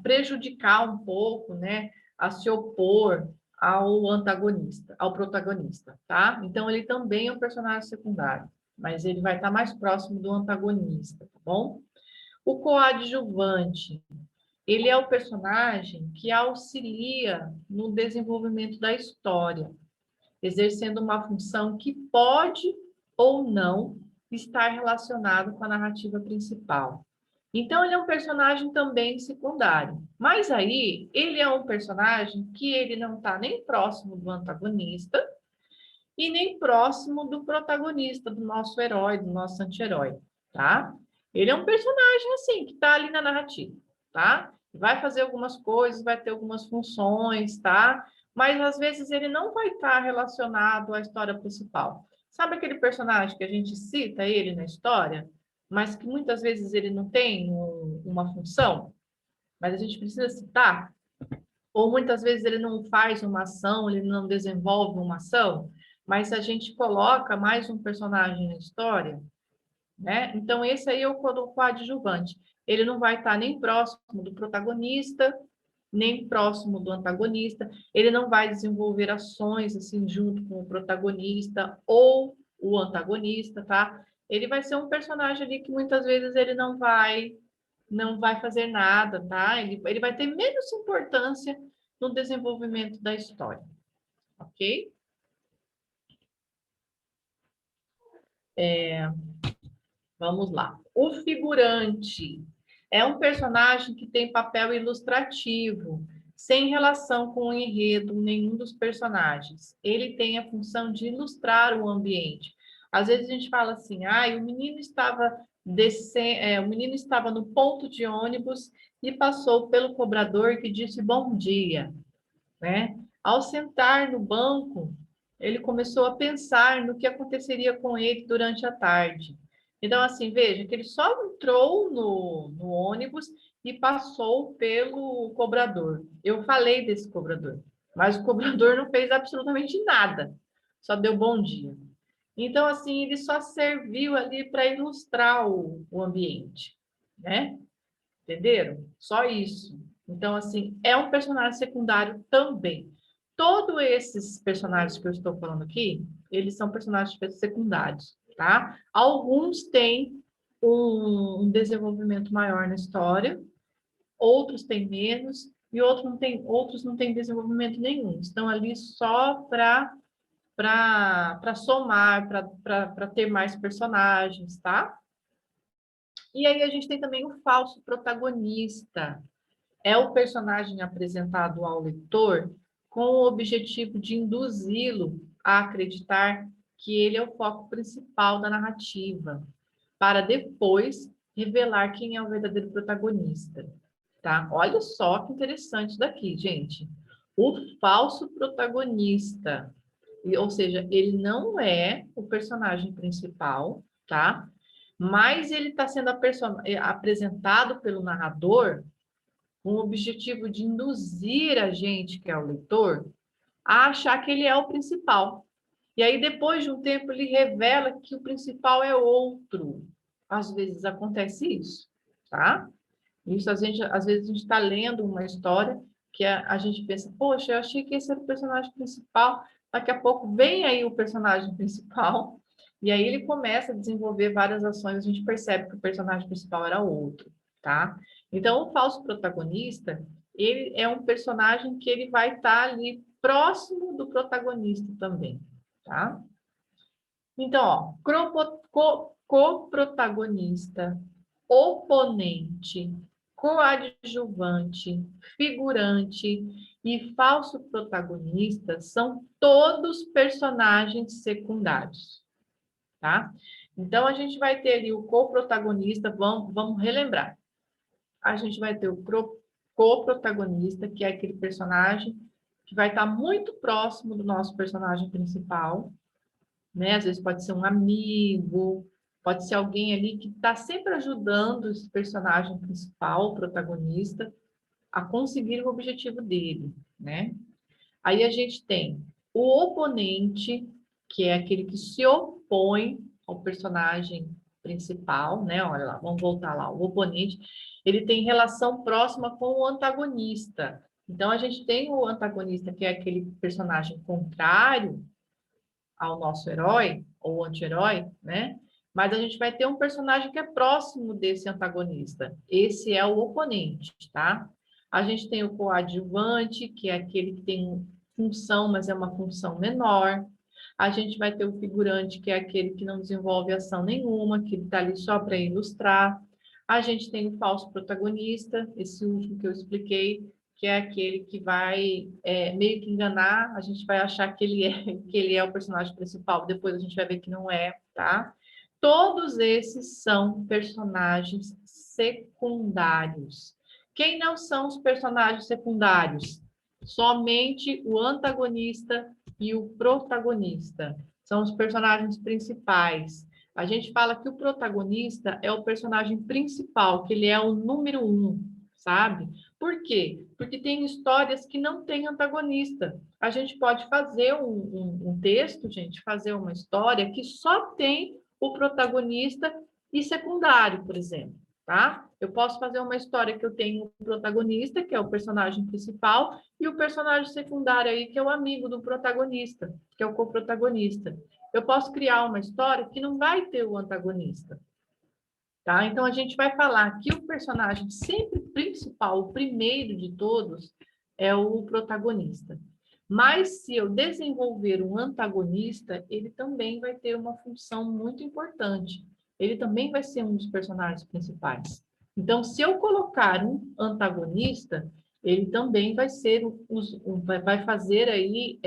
S1: prejudicar um pouco, né? A se opor ao antagonista, ao protagonista, tá? Então, ele também é um personagem secundário, mas ele vai estar mais próximo do antagonista, tá bom? O coadjuvante, ele é o personagem que auxilia no desenvolvimento da história, exercendo uma função que pode ou não estar relacionada com a narrativa principal. Então, ele é um personagem também secundário. Mas aí, ele é um personagem que ele não está nem próximo do antagonista e nem próximo do protagonista, do nosso herói, do nosso anti-herói, tá? Ele é um personagem, assim, que está ali na narrativa, tá? Vai fazer algumas coisas, vai ter algumas funções, tá? Mas, às vezes, ele não vai estar relacionado à história principal. Sabe aquele personagem que a gente cita ele na história, mas que muitas vezes ele não tem uma função, mas a gente precisa citar? Ou muitas vezes ele não faz uma ação, ele não desenvolve uma ação, mas a gente coloca mais um personagem na história, né? Então, esse aí é o coadjuvante. Ele não vai estar nem próximo do protagonista, nem próximo do antagonista, ele não vai desenvolver ações assim junto com o protagonista ou o antagonista, tá? Ele vai ser um personagem ali que muitas vezes ele não vai fazer nada, tá? Ele vai ter menos importância no desenvolvimento da história, ok? Vamos lá. O figurante é um personagem que tem papel ilustrativo, sem relação com o enredo, nenhum dos personagens. Ele tem a função de ilustrar o ambiente. Às vezes a gente fala assim, o menino estava o menino estava no ponto de ônibus e passou pelo cobrador que disse bom dia, né? Ao sentar no banco, ele começou a pensar no que aconteceria com ele durante a tarde. Então, assim, veja que ele só entrou no ônibus e passou pelo cobrador. Eu falei desse cobrador, mas o cobrador não fez absolutamente nada, só deu bom dia. Então, assim, ele só serviu ali para ilustrar o ambiente, né? Entenderam? Só isso. Então, assim, é um personagem secundário também. Todos esses personagens que eu estou falando aqui, eles são personagens secundários, tá? Alguns têm um desenvolvimento maior na história, outros têm menos, e outros não têm desenvolvimento nenhum. Estão ali só para para somar, para ter mais personagens, tá? E aí a gente tem também o falso protagonista. É o personagem apresentado ao leitor com o objetivo de induzi-lo a acreditar que ele é o foco principal da narrativa, para depois revelar quem é o verdadeiro protagonista, tá? Olha só que interessante isso daqui, gente. O falso protagonista, ou seja, ele não é o personagem principal, tá? Mas ele está sendo apresentado pelo narrador com o objetivo de induzir a gente, que é o leitor, a achar que ele é o principal. E aí, depois de um tempo, ele revela que o principal é outro. Às vezes acontece isso, tá? Isso, às vezes a gente está lendo uma história que a gente pensa, poxa, eu achei que esse era o personagem principal, daqui a pouco vem aí o personagem principal, e aí ele começa a desenvolver várias ações, a gente percebe que o personagem principal era outro, tá? Então, o falso protagonista, ele é um personagem que ele vai estar ali próximo do protagonista também, tá? Então, ó, coprotagonista, oponente, coadjuvante, figurante e falso protagonista são todos personagens secundários, tá? Então, a gente vai ter ali o coprotagonista, vamos relembrar. A gente vai ter o coprotagonista, que é aquele personagem que vai estar muito próximo do nosso personagem principal, né? Às vezes pode ser um amigo, pode ser alguém ali que está sempre ajudando esse personagem principal, o protagonista, a conseguir o objetivo dele, né? Aí a gente tem o oponente, que é aquele que se opõe ao personagem principal, né? Olha lá, vamos voltar lá. O oponente, ele tem relação próxima com o antagonista. Então, a gente tem o antagonista, que é aquele personagem contrário ao nosso herói, ou anti-herói, né? Mas a gente vai ter um personagem que é próximo desse antagonista. Esse é o oponente, tá? A gente tem o coadjuvante, que é aquele que tem função, mas é uma função menor. A gente vai ter o figurante, que é aquele que não desenvolve ação nenhuma, que está ali só para ilustrar. A gente tem o falso protagonista, esse último que eu expliquei, que é aquele que vai meio que enganar, a gente vai achar que ele é o personagem principal, depois a gente vai ver que não é, tá? Todos esses são personagens secundários. Quem não são os personagens secundários? Somente o antagonista e o protagonista. São os personagens principais. A gente fala que o protagonista é o personagem principal, que ele é o número 1, sabe? Por quê? Porque tem histórias que não têm antagonista. A gente pode fazer um texto, gente, fazer uma história que só tem o protagonista e secundário, por exemplo, tá? Eu posso fazer uma história que eu tenho o protagonista, que é o personagem principal, e o personagem secundário aí, que é o amigo do protagonista, que é o coprotagonista. Eu posso criar uma história que não vai ter o antagonista. Tá? Então, a gente vai falar que o personagem sempre principal, o primeiro de todos, é o protagonista. Mas, se eu desenvolver um antagonista, ele também vai ter uma função muito importante. Ele também vai ser um dos personagens principais. Então, se eu colocar um antagonista, ele também vai ser vai fazer aí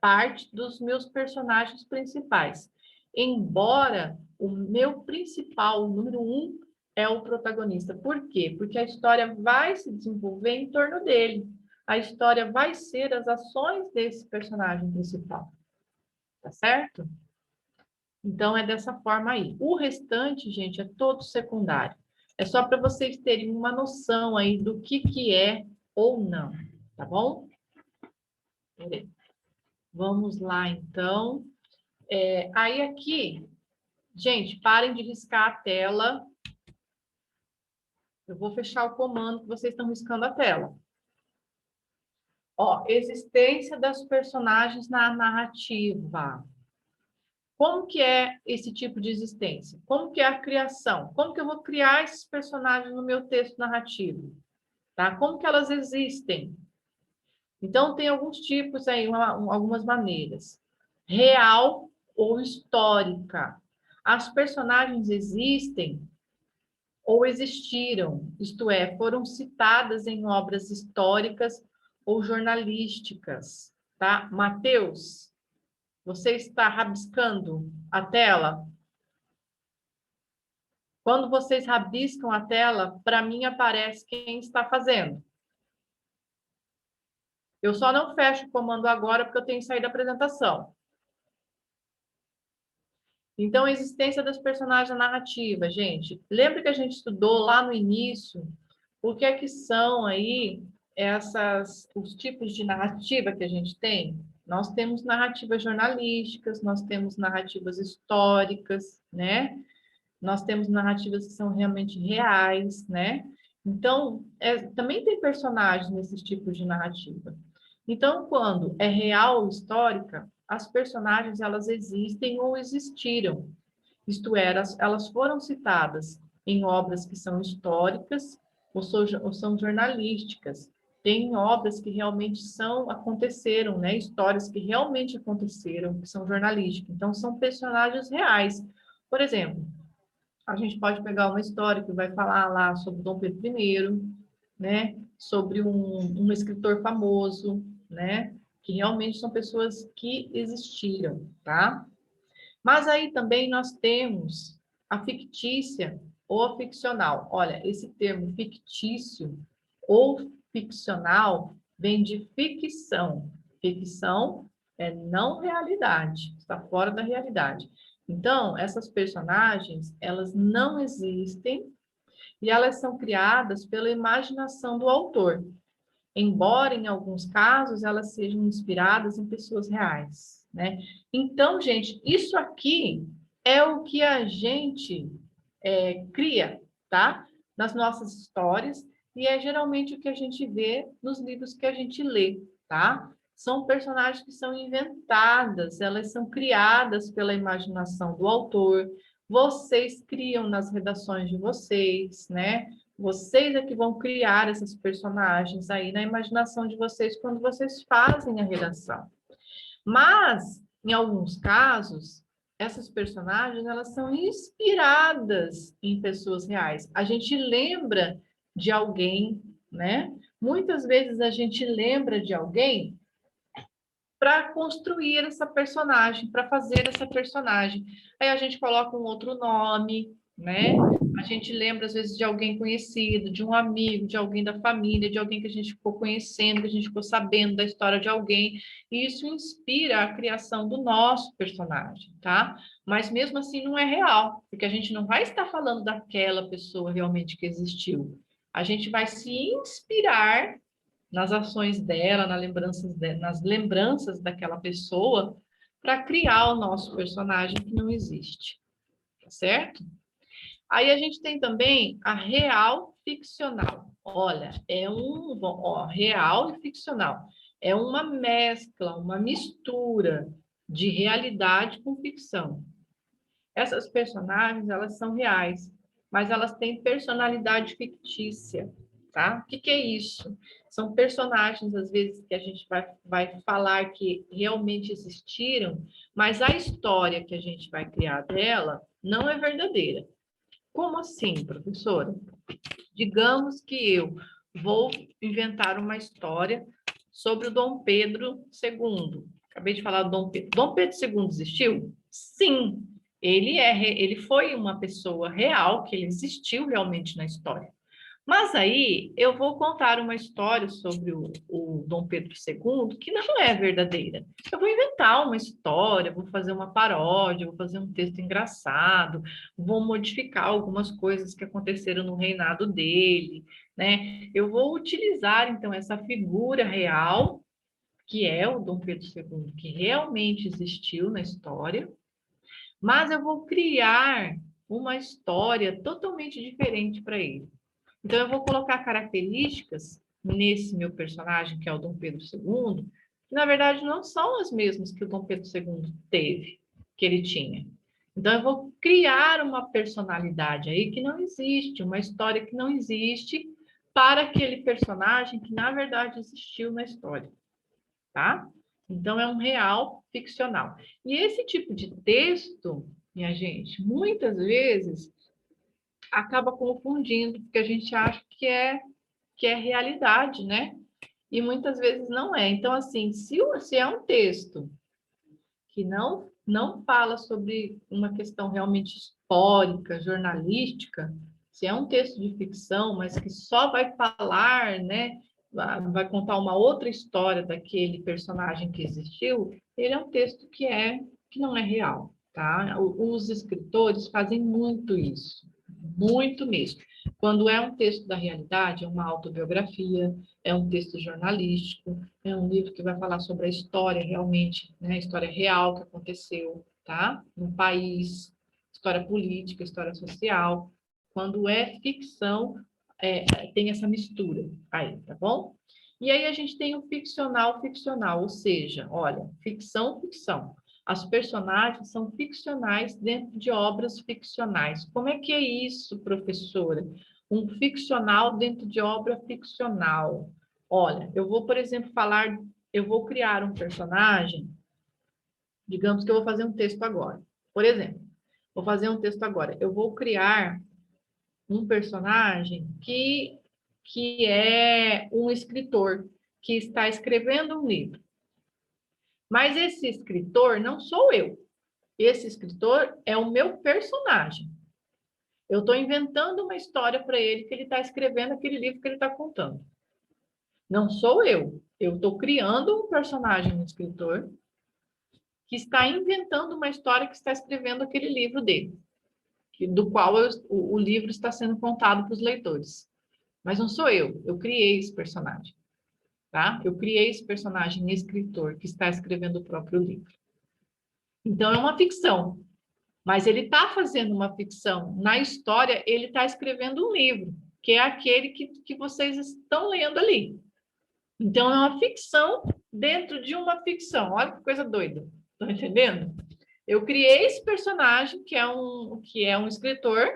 S1: parte dos meus personagens principais. Embora o meu principal, o número 1, é o protagonista. Por quê? Porque a história vai se desenvolver em torno dele. A história vai ser as ações desse personagem principal. Tá certo? Então, é dessa forma aí. O restante, gente, é todo secundário. É só para vocês terem uma noção aí do que é ou não. Tá bom? Beleza. Vamos lá, então. Aí aqui, gente, parem de riscar a tela. Eu vou fechar o comando que vocês estão riscando a tela. Ó, existência das personagens na narrativa. Como que é esse tipo de existência? Como que é a criação? Como que eu vou criar esses personagens no meu texto narrativo? Tá? Como que elas existem? Então, tem alguns tipos aí, algumas maneiras. real ou histórica. As personagens existem ou existiram, isto é, foram citadas em obras históricas ou jornalísticas, tá? Mateus, você está rabiscando a tela? Quando vocês rabiscam a tela, para mim aparece quem está fazendo. Eu só não fecho o comando agora porque eu tenho que sair da apresentação. Então, a existência das personagens narrativas, gente. Lembra que a gente estudou lá no início o que é que são aí os tipos de narrativa que a gente tem? Nós temos narrativas jornalísticas, nós temos narrativas históricas, né? Nós temos narrativas que são realmente reais, né? Então, também tem personagens nesses tipos de narrativa. Então, quando é real ou histórica, as personagens, elas existem ou existiram. Isto é, elas foram citadas em obras que são históricas ou são jornalísticas. Tem obras que realmente aconteceram, né? Histórias que realmente aconteceram, que são jornalísticas. Então, são personagens reais. Por exemplo, a gente pode pegar uma história que vai falar lá sobre Dom Pedro I, né? Sobre um escritor famoso, né? Que realmente são pessoas que existiram, tá? Mas aí também nós temos a fictícia ou a ficcional. Olha, esse termo fictício ou ficcional vem de ficção. Ficção é não realidade, está fora da realidade. Então, essas personagens, elas não existem e elas são criadas pela imaginação do autor, embora em alguns casos elas sejam inspiradas em pessoas reais, né? Então, gente, isso aqui é o que a gente cria, tá? Nas nossas histórias, e é geralmente o que a gente vê nos livros que a gente lê, tá? São personagens que são inventadas, elas são criadas pela imaginação do autor, vocês criam nas redações de vocês, né? Vocês é que vão criar essas personagens aí na imaginação de vocês quando vocês fazem a redação. Mas, em alguns casos, essas personagens, elas são inspiradas em pessoas reais. A gente lembra de alguém, né? Muitas vezes a gente lembra de alguém para construir essa personagem, para fazer essa personagem. Aí a gente coloca um outro nome, né? A gente lembra, às vezes, de alguém conhecido, de um amigo, de alguém da família, de alguém que a gente ficou conhecendo, que a gente ficou sabendo da história de alguém, e isso inspira a criação do nosso personagem, tá? Mas mesmo assim não é real, porque a gente não vai estar falando daquela pessoa realmente que existiu. A gente vai se inspirar nas ações dela, nas lembranças daquela pessoa, para criar o nosso personagem que não existe, tá certo? Aí a gente tem também a real ficcional. Olha, real e ficcional. É uma mescla, uma mistura de realidade com ficção. Essas personagens, elas são reais, mas elas têm personalidade fictícia, tá? O que é isso? São personagens, às vezes, que a gente vai falar que realmente existiram, mas a história que a gente vai criar dela não é verdadeira. Como assim, professora? Digamos que eu vou inventar uma história sobre o Dom Pedro II. Acabei de falar do Dom Pedro. Dom Pedro II existiu? Sim, ele foi uma pessoa real, que ele existiu realmente na história. Mas aí eu vou contar uma história sobre o Dom Pedro II que não é verdadeira. Eu vou inventar uma história, vou fazer uma paródia, vou fazer um texto engraçado, vou modificar algumas coisas que aconteceram no reinado dele, né? Eu vou utilizar, então, essa figura real, que é o Dom Pedro II, que realmente existiu na história, mas eu vou criar uma história totalmente diferente para ele. Então, eu vou colocar características nesse meu personagem, que é o Dom Pedro II, que, na verdade, não são as mesmas que o Dom Pedro II teve, que ele tinha. Então, eu vou criar uma personalidade aí que não existe, uma história que não existe para aquele personagem que, na verdade, existiu na história, tá? Então, é um real ficcional. E esse tipo de texto, minha gente, muitas vezes acaba confundindo, porque a gente acha que é realidade, né? E muitas vezes não é. Então, assim, se é um texto que não fala sobre uma questão realmente histórica, jornalística, se é um texto de ficção, mas que só vai falar, né, vai contar uma outra história daquele personagem que existiu, ele é um texto que não é real, tá? Os escritores fazem muito isso, muito mesmo. Quando é um texto da realidade, é uma autobiografia, é um texto jornalístico, é um livro que vai falar sobre a história realmente, né? A história real que aconteceu, tá? No país, história política, história social. Quando é ficção, tem essa mistura aí, tá bom? E aí a gente tem o ficcional, ou seja, olha, ficção, ficção. As personagens são ficcionais dentro de obras ficcionais. Como é que é isso, professora? Um ficcional dentro de obra ficcional. Olha, eu vou, por exemplo, eu vou criar um personagem, digamos que eu vou fazer um texto agora. Por exemplo, vou fazer um texto agora. Eu vou criar um personagem que é um escritor que está escrevendo um livro. Mas esse escritor não sou eu. Esse escritor é o meu personagem. Eu estou inventando uma história para ele que ele está escrevendo aquele livro que ele está contando. Não sou eu. Eu estou criando um personagem, um escritor, que está inventando uma história que está escrevendo aquele livro dele, do qual o livro está sendo contado para os leitores. Mas não sou eu. Eu criei esse personagem. Tá? Eu criei esse personagem escritor que está escrevendo o próprio livro. Então, é uma ficção, mas ele está fazendo uma ficção. Na história, ele está escrevendo um livro, que é aquele que vocês estão lendo ali. Então, é uma ficção dentro de uma ficção. Olha que coisa doida. Estão entendendo? Eu criei esse personagem, que é um escritor,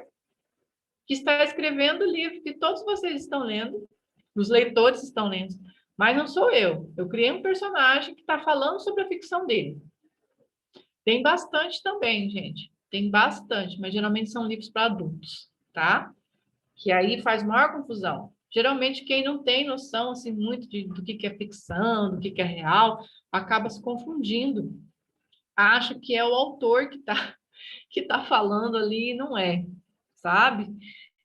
S1: que está escrevendo o livro que todos vocês estão lendo, os leitores estão lendo, mas não sou eu. Eu criei um personagem que está falando sobre a ficção dele. Tem bastante também, gente. Tem bastante, mas geralmente são livros para adultos, tá? Que aí faz maior confusão. Geralmente, quem não tem noção assim, muito do que é ficção, do que é real, acaba se confundindo. Acha que é o autor que tá falando ali e não é, sabe?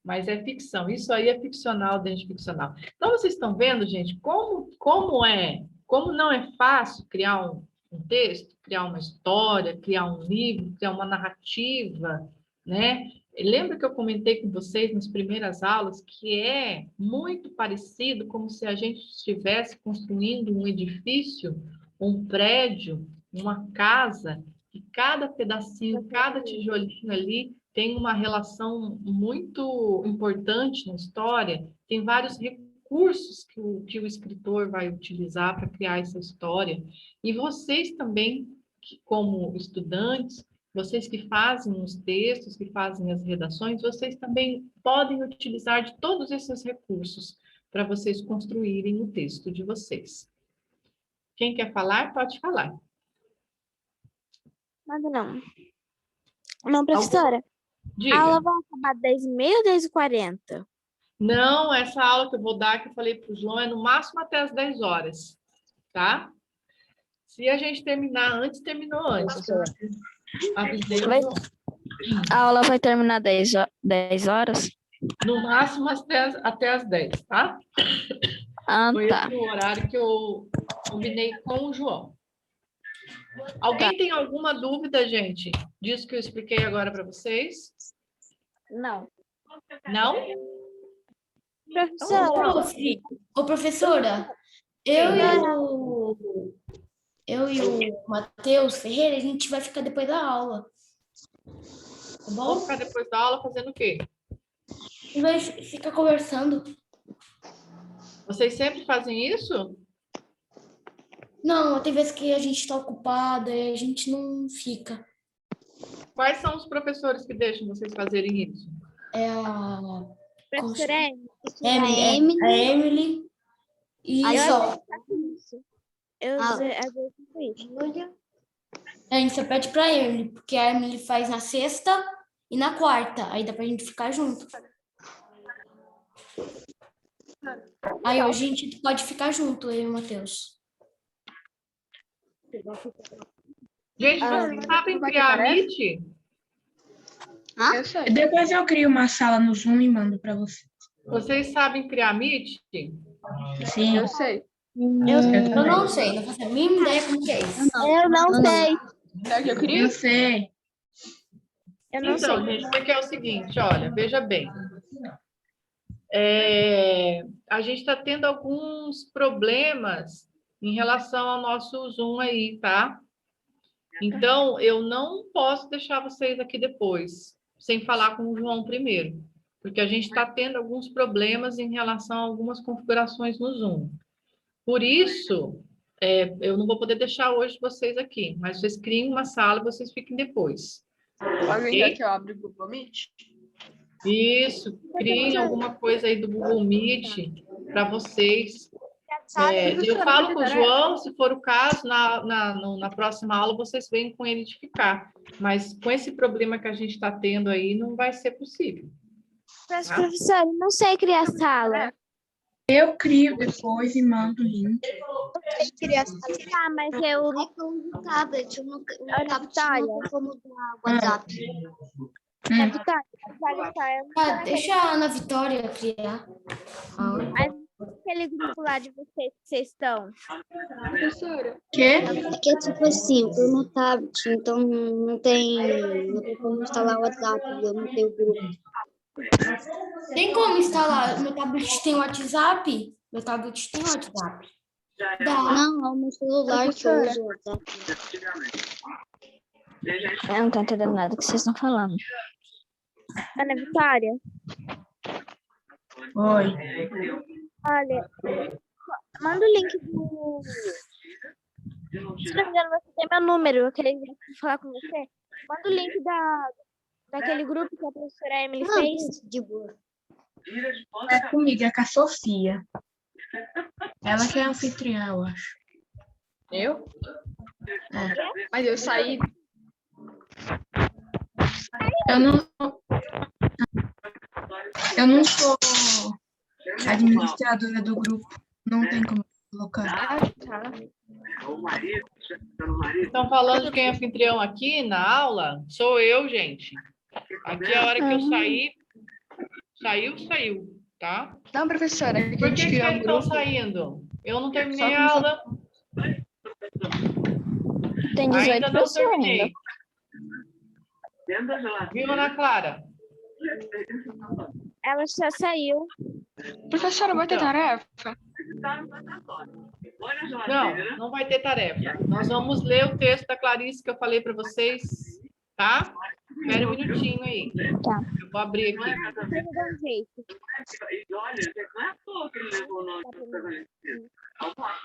S1: Mas é ficção. Isso aí é ficcional dentro de ficcional. Então, vocês estão vendo, gente, como não é fácil criar um texto, criar uma história, criar um livro, criar uma narrativa, né? Lembra que eu comentei com vocês nas primeiras aulas que é muito parecido como se a gente estivesse construindo um edifício, um prédio, uma casa, e cada pedacinho, cada tijolinho ali tem uma relação muito importante na história, tem vários recursos que o escritor vai utilizar para criar essa história. E vocês também, como estudantes, vocês que fazem os textos, que fazem as redações, vocês também podem utilizar de todos esses recursos para vocês construírem o texto de vocês. Quem quer falar, pode falar.
S2: Não. Não, professora.
S1: Diga.
S2: A aula vai acabar 10h30 ou 10h40?
S1: Não, essa aula que eu vou dar, que eu falei para o João, é no máximo até as 10 horas, tá? Se a gente terminar antes, terminou antes. Avisei o João.
S2: A aula vai terminar 10 horas?
S1: No máximo até as 10, tá?
S2: Ah,
S1: Foi
S2: tá.
S1: esse o horário que eu combinei com o João. Alguém tem alguma dúvida, gente, disso que eu expliquei agora para vocês?
S2: Não.
S1: Não?
S2: Professora,
S4: Ô, professora, eu e o Matheus Ferreira, a gente vai ficar depois da aula. Tá bom?
S1: Vamos ficar depois da aula fazendo o quê?
S4: A gente vai ficar conversando.
S1: Vocês sempre fazem isso?
S4: Não, tem vezes que a gente está ocupada e a gente não fica.
S1: Quais são os professores que deixam vocês fazerem isso?
S4: É a
S3: Professora
S4: Emily e
S3: Aí
S4: só.
S3: Eu
S7: Ah.
S3: às vezes faço isso.
S4: A gente só pede pra ele, porque a Emily faz na sexta e na quarta. Aí dá pra gente ficar junto. Aí hoje a gente pode ficar junto, eu e o Matheus.
S1: Gente, vocês sabem criar Meet?
S5: Eu sei.
S6: Depois eu crio uma sala no Zoom e mando para você.
S1: Vocês sabem criar Meet?
S6: Sim.
S5: Eu sei.
S4: Eu não sei, não faço a mínima ideia como que é isso.
S3: Eu não sei.
S5: Será que eu queria?
S6: Eu sei.
S3: Eu não
S1: Então,
S3: sei.
S1: gente, isso aqui é o seguinte, olha, veja bem. A gente está tendo alguns problemas em relação ao nosso Zoom aí, tá? Então, eu não posso deixar vocês aqui depois, sem falar com o João primeiro, porque a gente está tendo alguns problemas em relação a algumas configurações no Zoom. Por isso, eu não vou poder deixar hoje vocês aqui, mas vocês criem uma sala e vocês fiquem depois.
S5: Alguém
S1: Ok?
S5: quer que eu abra o Google Meet?
S1: Isso, criem alguma coisa aí do Google Meet para vocês. Eu falo com o João, se for o caso, na próxima aula vocês vêm com ele de ficar. Mas com esse problema que a gente está tendo aí, não vai ser possível.
S3: Mas, professora, eu não sei criar sala.
S6: Eu crio depois e mando o link.
S3: Tá, mas eu...
S7: É que eu uso o tablet. O tablet
S3: Vitória.
S7: não tem como usar o WhatsApp.
S3: Vitória,
S4: Ah, deixa a Ana Vitória criar.
S3: aquele grupo lá de vocês que vocês estão.
S5: Professora,
S6: Quê?
S7: Porque, tipo assim, eu tô no tablet, então não tem como instalar o WhatsApp, eu não tenho grupo.
S4: Tem como instalar? Meu tablet tem WhatsApp? Meu tablet tem WhatsApp. Dá.
S7: Não, é o meu celular que eu uso o WhatsApp.
S2: Eu não tô entendendo nada do que vocês estão falando.
S3: Ana Vitória,
S6: Oi.
S3: olha, manda o link do... Se não me engano, você tem meu número, eu queria falar com você. Manda o link daquele grupo que a professora Emily
S7: Não,
S3: fez.
S7: de boa.
S6: É comigo, é com a Sofia. Ela que é anfitriã, eu acho.
S5: eu?
S6: É.
S5: Mas eu saí.
S6: Eu não sou administradora do grupo. Não tem como colocar.
S5: Ah, tá.
S1: Estão falando de quem é anfitrião aqui na aula? Sou eu, gente. Aqui a hora que eu sair, saiu, tá?
S5: Não, professora, é que a
S1: Por
S5: gente
S1: que
S5: criou um
S1: eles estão
S5: grupo.
S1: saindo? Eu não terminei
S5: Só
S1: a
S5: com-
S1: aula.
S2: Tem 18
S1: Ainda não
S2: pessoas
S1: terminei.
S2: ainda.
S1: Viu, Ana Clara?
S3: Ela já saiu.
S5: Professora, vai ter
S1: Então.
S5: tarefa?
S1: Não vai ter tarefa. Nós vamos ler o texto da Clarice que eu falei para vocês, tá? Espera um minutinho aí.
S2: Tá.
S1: Eu vou abrir aqui.
S3: Você me dá um jeito.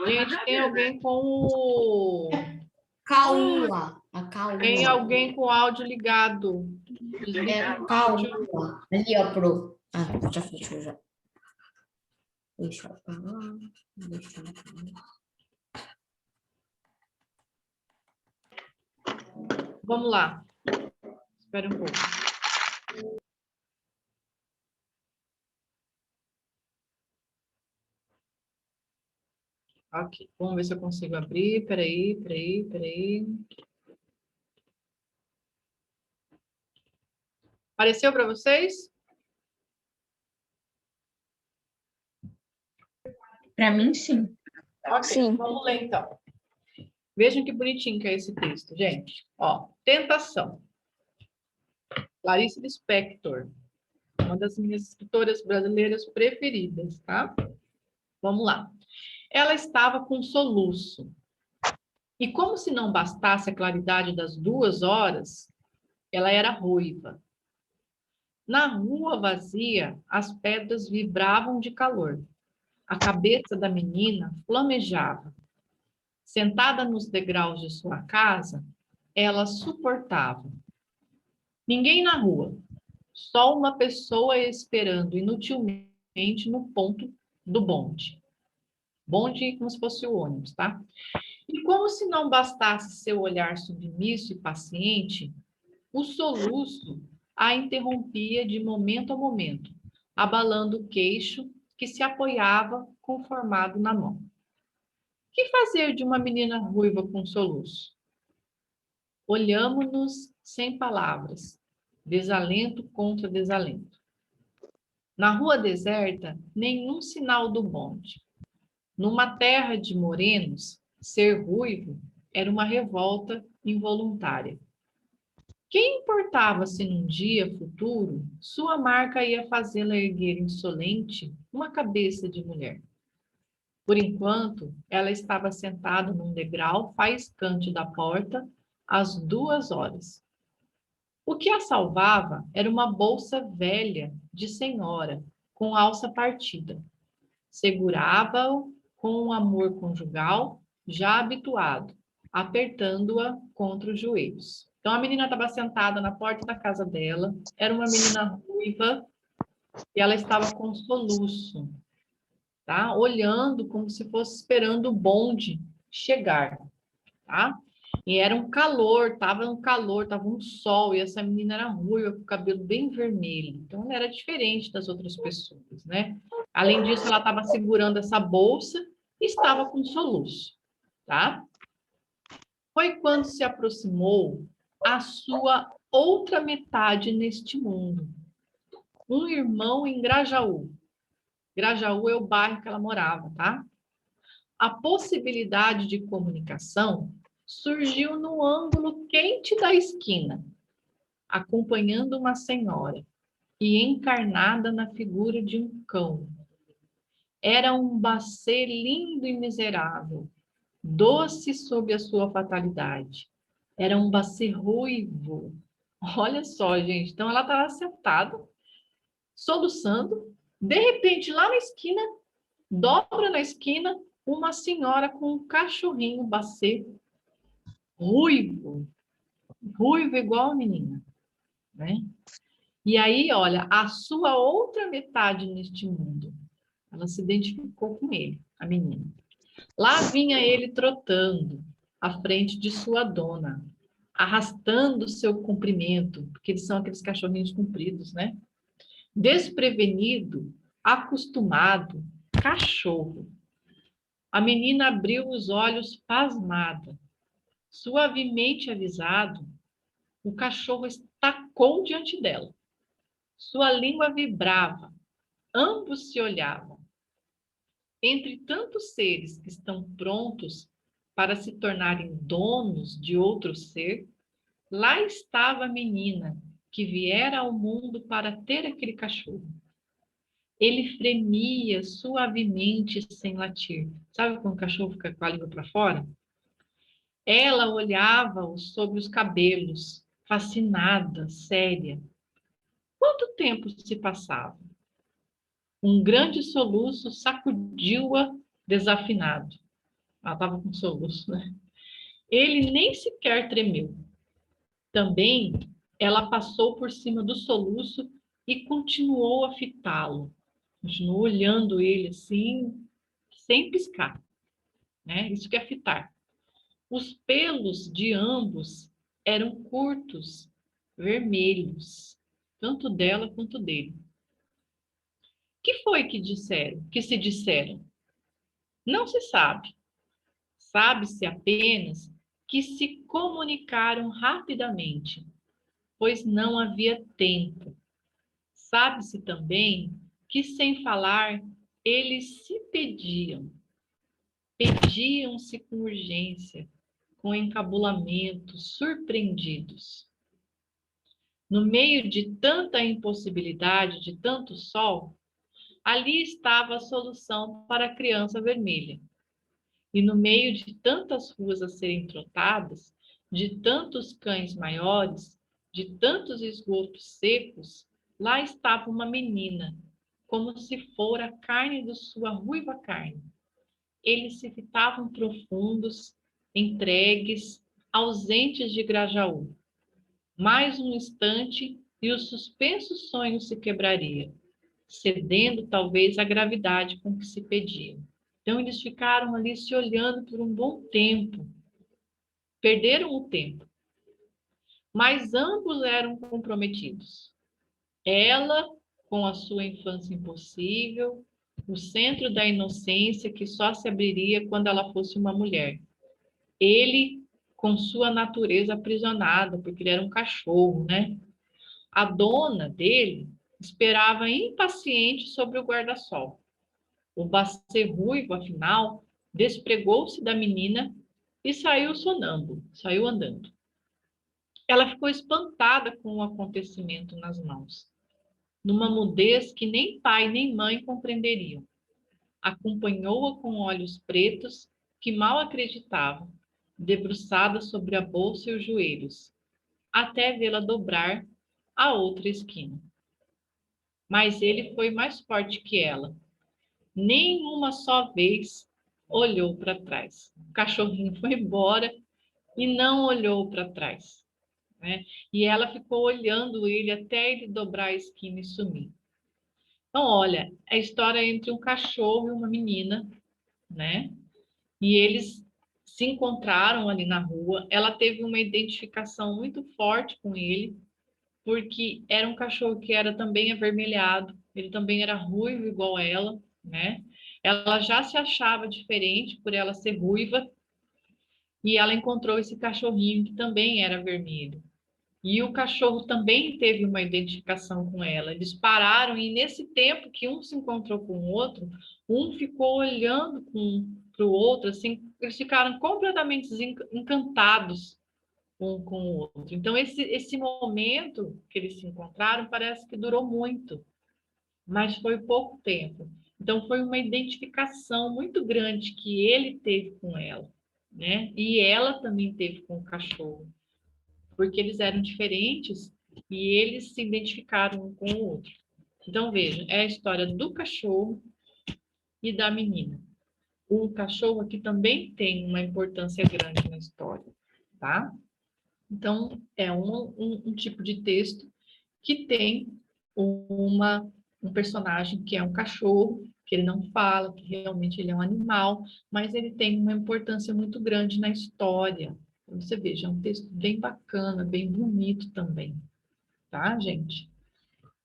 S1: Gente, tem alguém com o...
S4: Caua. A Caua.
S1: Tem alguém com o áudio ligado.
S4: É Caua. Ali, ó, pro. Ah, já fechou já. Deixa eu falar. Deixa eu falar.
S1: Vamos lá. Espera um pouco. Ok, vamos ver se eu consigo abrir. Peraí. Apareceu para vocês?
S6: Para mim, sim.
S1: Ok,
S2: Sim.
S1: vamos ler então. Vejam que bonitinho que é esse texto, gente. Ó, tentação. Clarice Lispector, uma das minhas escritoras brasileiras preferidas, tá? Vamos lá. Ela estava com soluço. E como se não bastasse a claridade das 2 horas, ela era ruiva. Na rua vazia, as pedras vibravam de calor. A cabeça da menina flamejava. Sentada nos degraus de sua casa, ela suportava. Ninguém na rua, só uma pessoa esperando inutilmente no ponto do bonde. Bonde como se fosse o ônibus, tá? E como se não bastasse seu olhar submisso e paciente, o soluço a interrompia de momento a momento, abalando o queixo que se apoiava conformado na mão. Que fazer de uma menina ruiva com soluço? Olhamo-nos sem palavras, desalento contra desalento. Na rua deserta, nenhum sinal do bonde. Numa terra de morenos, ser ruivo era uma revolta involuntária. Quem importava se num dia futuro sua marca ia fazê-la erguer insolente uma cabeça de mulher? Por enquanto, ela estava sentada num degrau faiscante da porta às 2 horas. O que a salvava era uma bolsa velha de senhora, com alça partida. Segurava-o com um amor conjugal já habituado, apertando-a contra os joelhos. Então, a menina estava sentada na porta da casa dela, era uma menina ruiva, e ela estava com soluço, tá? Olhando como se fosse esperando o bonde chegar, tá? E era um calor, tava um sol, e essa menina era ruiva, com o cabelo bem vermelho. Então, ela era diferente das outras pessoas, né? Além disso, ela estava segurando essa bolsa e estava com soluço, tá? Foi quando se aproximou a sua outra metade neste mundo. Um irmão em Grajaú. Grajaú é o bairro que ela morava, tá? A possibilidade de comunicação surgiu no ângulo quente da esquina, acompanhando uma senhora e encarnada na figura de um cão. Era um bacê lindo e miserável, doce sob a sua fatalidade. Era um bacê ruivo. Olha só, gente. Então, ela estava sentada, soluçando. De repente, lá na esquina, dobra na esquina, uma senhora com um cachorrinho bacê ruivo. Ruivo igual a menina, né? E aí, olha, a sua outra metade neste mundo, ela se identificou com ele, a menina. Lá vinha ele trotando à frente de sua dona, arrastando seu comprimento, porque eles são aqueles cachorrinhos compridos, né? Desprevenido, acostumado, cachorro. A menina abriu os olhos pasmada. Suavemente avisado, o cachorro estacou diante dela. Sua língua vibrava. Ambos se olhavam. Entre tantos seres que estão prontos para se tornarem donos de outro ser, lá estava a menina que viera ao mundo para ter aquele cachorro. Ele fremia suavemente sem latir. Sabe quando o cachorro fica com a língua para fora? Ela olhava-o sobre os cabelos, fascinada, séria. Quanto tempo se passava? Um grande soluço sacudiu-a desafinado. Ela estava com soluço, né? Ele nem sequer tremeu. Também ela passou por cima do soluço e continuou a fitá-lo. Continuou olhando ele assim, sem piscar, né? Isso que é fitar. Os pelos de ambos eram curtos, vermelhos, tanto dela quanto dele. Que foi que disseram? Que se disseram? Não se sabe. Sabe-se apenas que se comunicaram rapidamente, pois não havia tempo. Sabe-se também que, sem falar, eles se pediam. Pediam-se com urgência, com encabulamento, surpreendidos. No meio de tanta impossibilidade, de tanto sol, ali estava a solução para a criança vermelha. E no meio de tantas ruas a serem trotadas, de tantos cães maiores, de tantos esgotos secos, lá estava uma menina, como se fora a carne de sua ruiva carne. Eles se fitavam profundos, entregues, ausentes de Grajaú. Mais um instante e o suspenso sonho se quebraria, cedendo talvez à gravidade com que se pediam. Então, eles ficaram ali se olhando por um bom tempo. Perderam o tempo. Mas ambos eram comprometidos. Ela, com a sua infância impossível, o centro da inocência que só se abriria quando ela fosse uma mulher. Ele, com sua natureza aprisionada, porque ele era um cachorro, né? A dona dele esperava impaciente sobre o guarda-sol. O bacê ruivo, afinal, despregou-se da menina e saiu sonâmbulo, saiu andando. Ela ficou espantada com o acontecimento nas mãos, numa mudez que nem pai nem mãe compreenderiam. Acompanhou-a com olhos pretos que mal acreditava, debruçada sobre a bolsa e os joelhos, até vê-la dobrar a outra esquina. Mas ele foi mais forte que ela. Nem uma só vez olhou para trás. O cachorrinho foi embora e não olhou para trás, né? E ela ficou olhando ele até ele dobrar a esquina e sumir. Então, olha, é a história entre um cachorro e uma menina, né? E eles se encontraram ali na rua. Ela teve uma identificação muito forte com ele, porque era um cachorro que era também avermelhado, ele também era ruivo igual ela, né? Ela já se achava diferente por ela ser ruiva, e ela encontrou esse cachorrinho que também era vermelho. E o cachorro também teve uma identificação com ela. Eles pararam e nesse tempo que um se encontrou com o outro, um ficou olhando para o outro, assim, eles ficaram completamente encantados um com o outro. Então, esse momento que eles se encontraram parece que durou muito, mas foi pouco tempo. Então, foi uma identificação muito grande que ele teve com ela, né? E ela também teve com o cachorro, porque eles eram diferentes e eles se identificaram um com o outro. Então, veja, é a história do cachorro e da menina. O cachorro aqui também tem uma importância grande na história, tá? Então, é um tipo de texto que tem um personagem que é um cachorro, que ele não fala, que realmente ele é um animal, mas ele tem uma importância muito grande na história. Então, você veja, é um texto bem bacana, bem bonito também, tá, gente?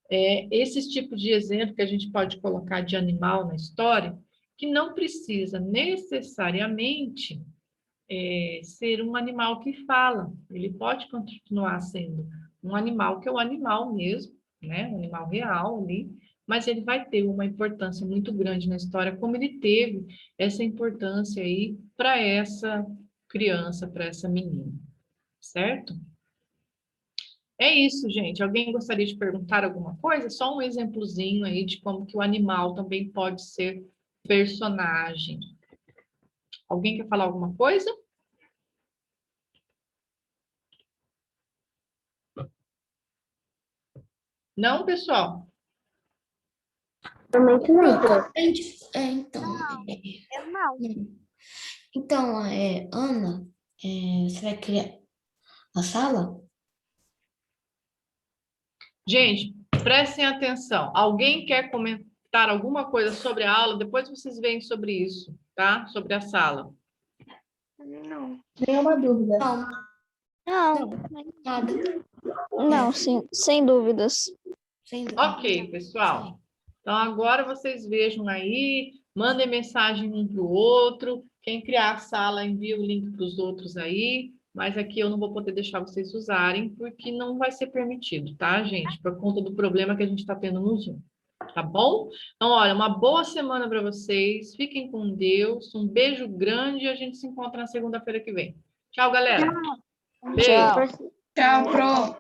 S1: Esses tipos de exemplo que a gente pode colocar de animal na história, que não precisa necessariamente ser um animal que fala. Ele pode continuar sendo um animal que é um animal mesmo, né? Um animal real ali, mas ele vai ter uma importância muito grande na história, como ele teve essa importância aí para essa criança, para essa menina, certo? É isso, gente. Alguém gostaria de perguntar alguma coisa? Só um exemplozinho aí de como que o animal também pode ser personagem. Alguém quer falar alguma coisa? Não, pessoal?
S7: Realmente não, prof.
S3: Eu não.
S4: Então, Ana, você vai criar a sala?
S1: Gente, prestem atenção. Alguém quer comentar alguma coisa sobre a aula? Depois vocês veem sobre isso, tá? Sobre a sala.
S3: Não.
S6: Nenhuma dúvida.
S3: Não.
S4: Nada.
S3: Não, sim, sem dúvidas.
S4: Sem dúvida.
S1: Ok, pessoal. Então, agora vocês vejam aí, mandem mensagem um para o outro. Quem criar a sala, envia o link para os outros aí. Mas aqui eu não vou poder deixar vocês usarem, porque não vai ser permitido, tá, gente? Por conta do problema que a gente está tendo no Zoom. Tá bom? Então, olha, uma boa semana para vocês. Fiquem com Deus. Um beijo grande e a gente se encontra na segunda-feira que vem. Tchau, galera. Beijo.
S3: Tchau.
S6: Tchau, prof.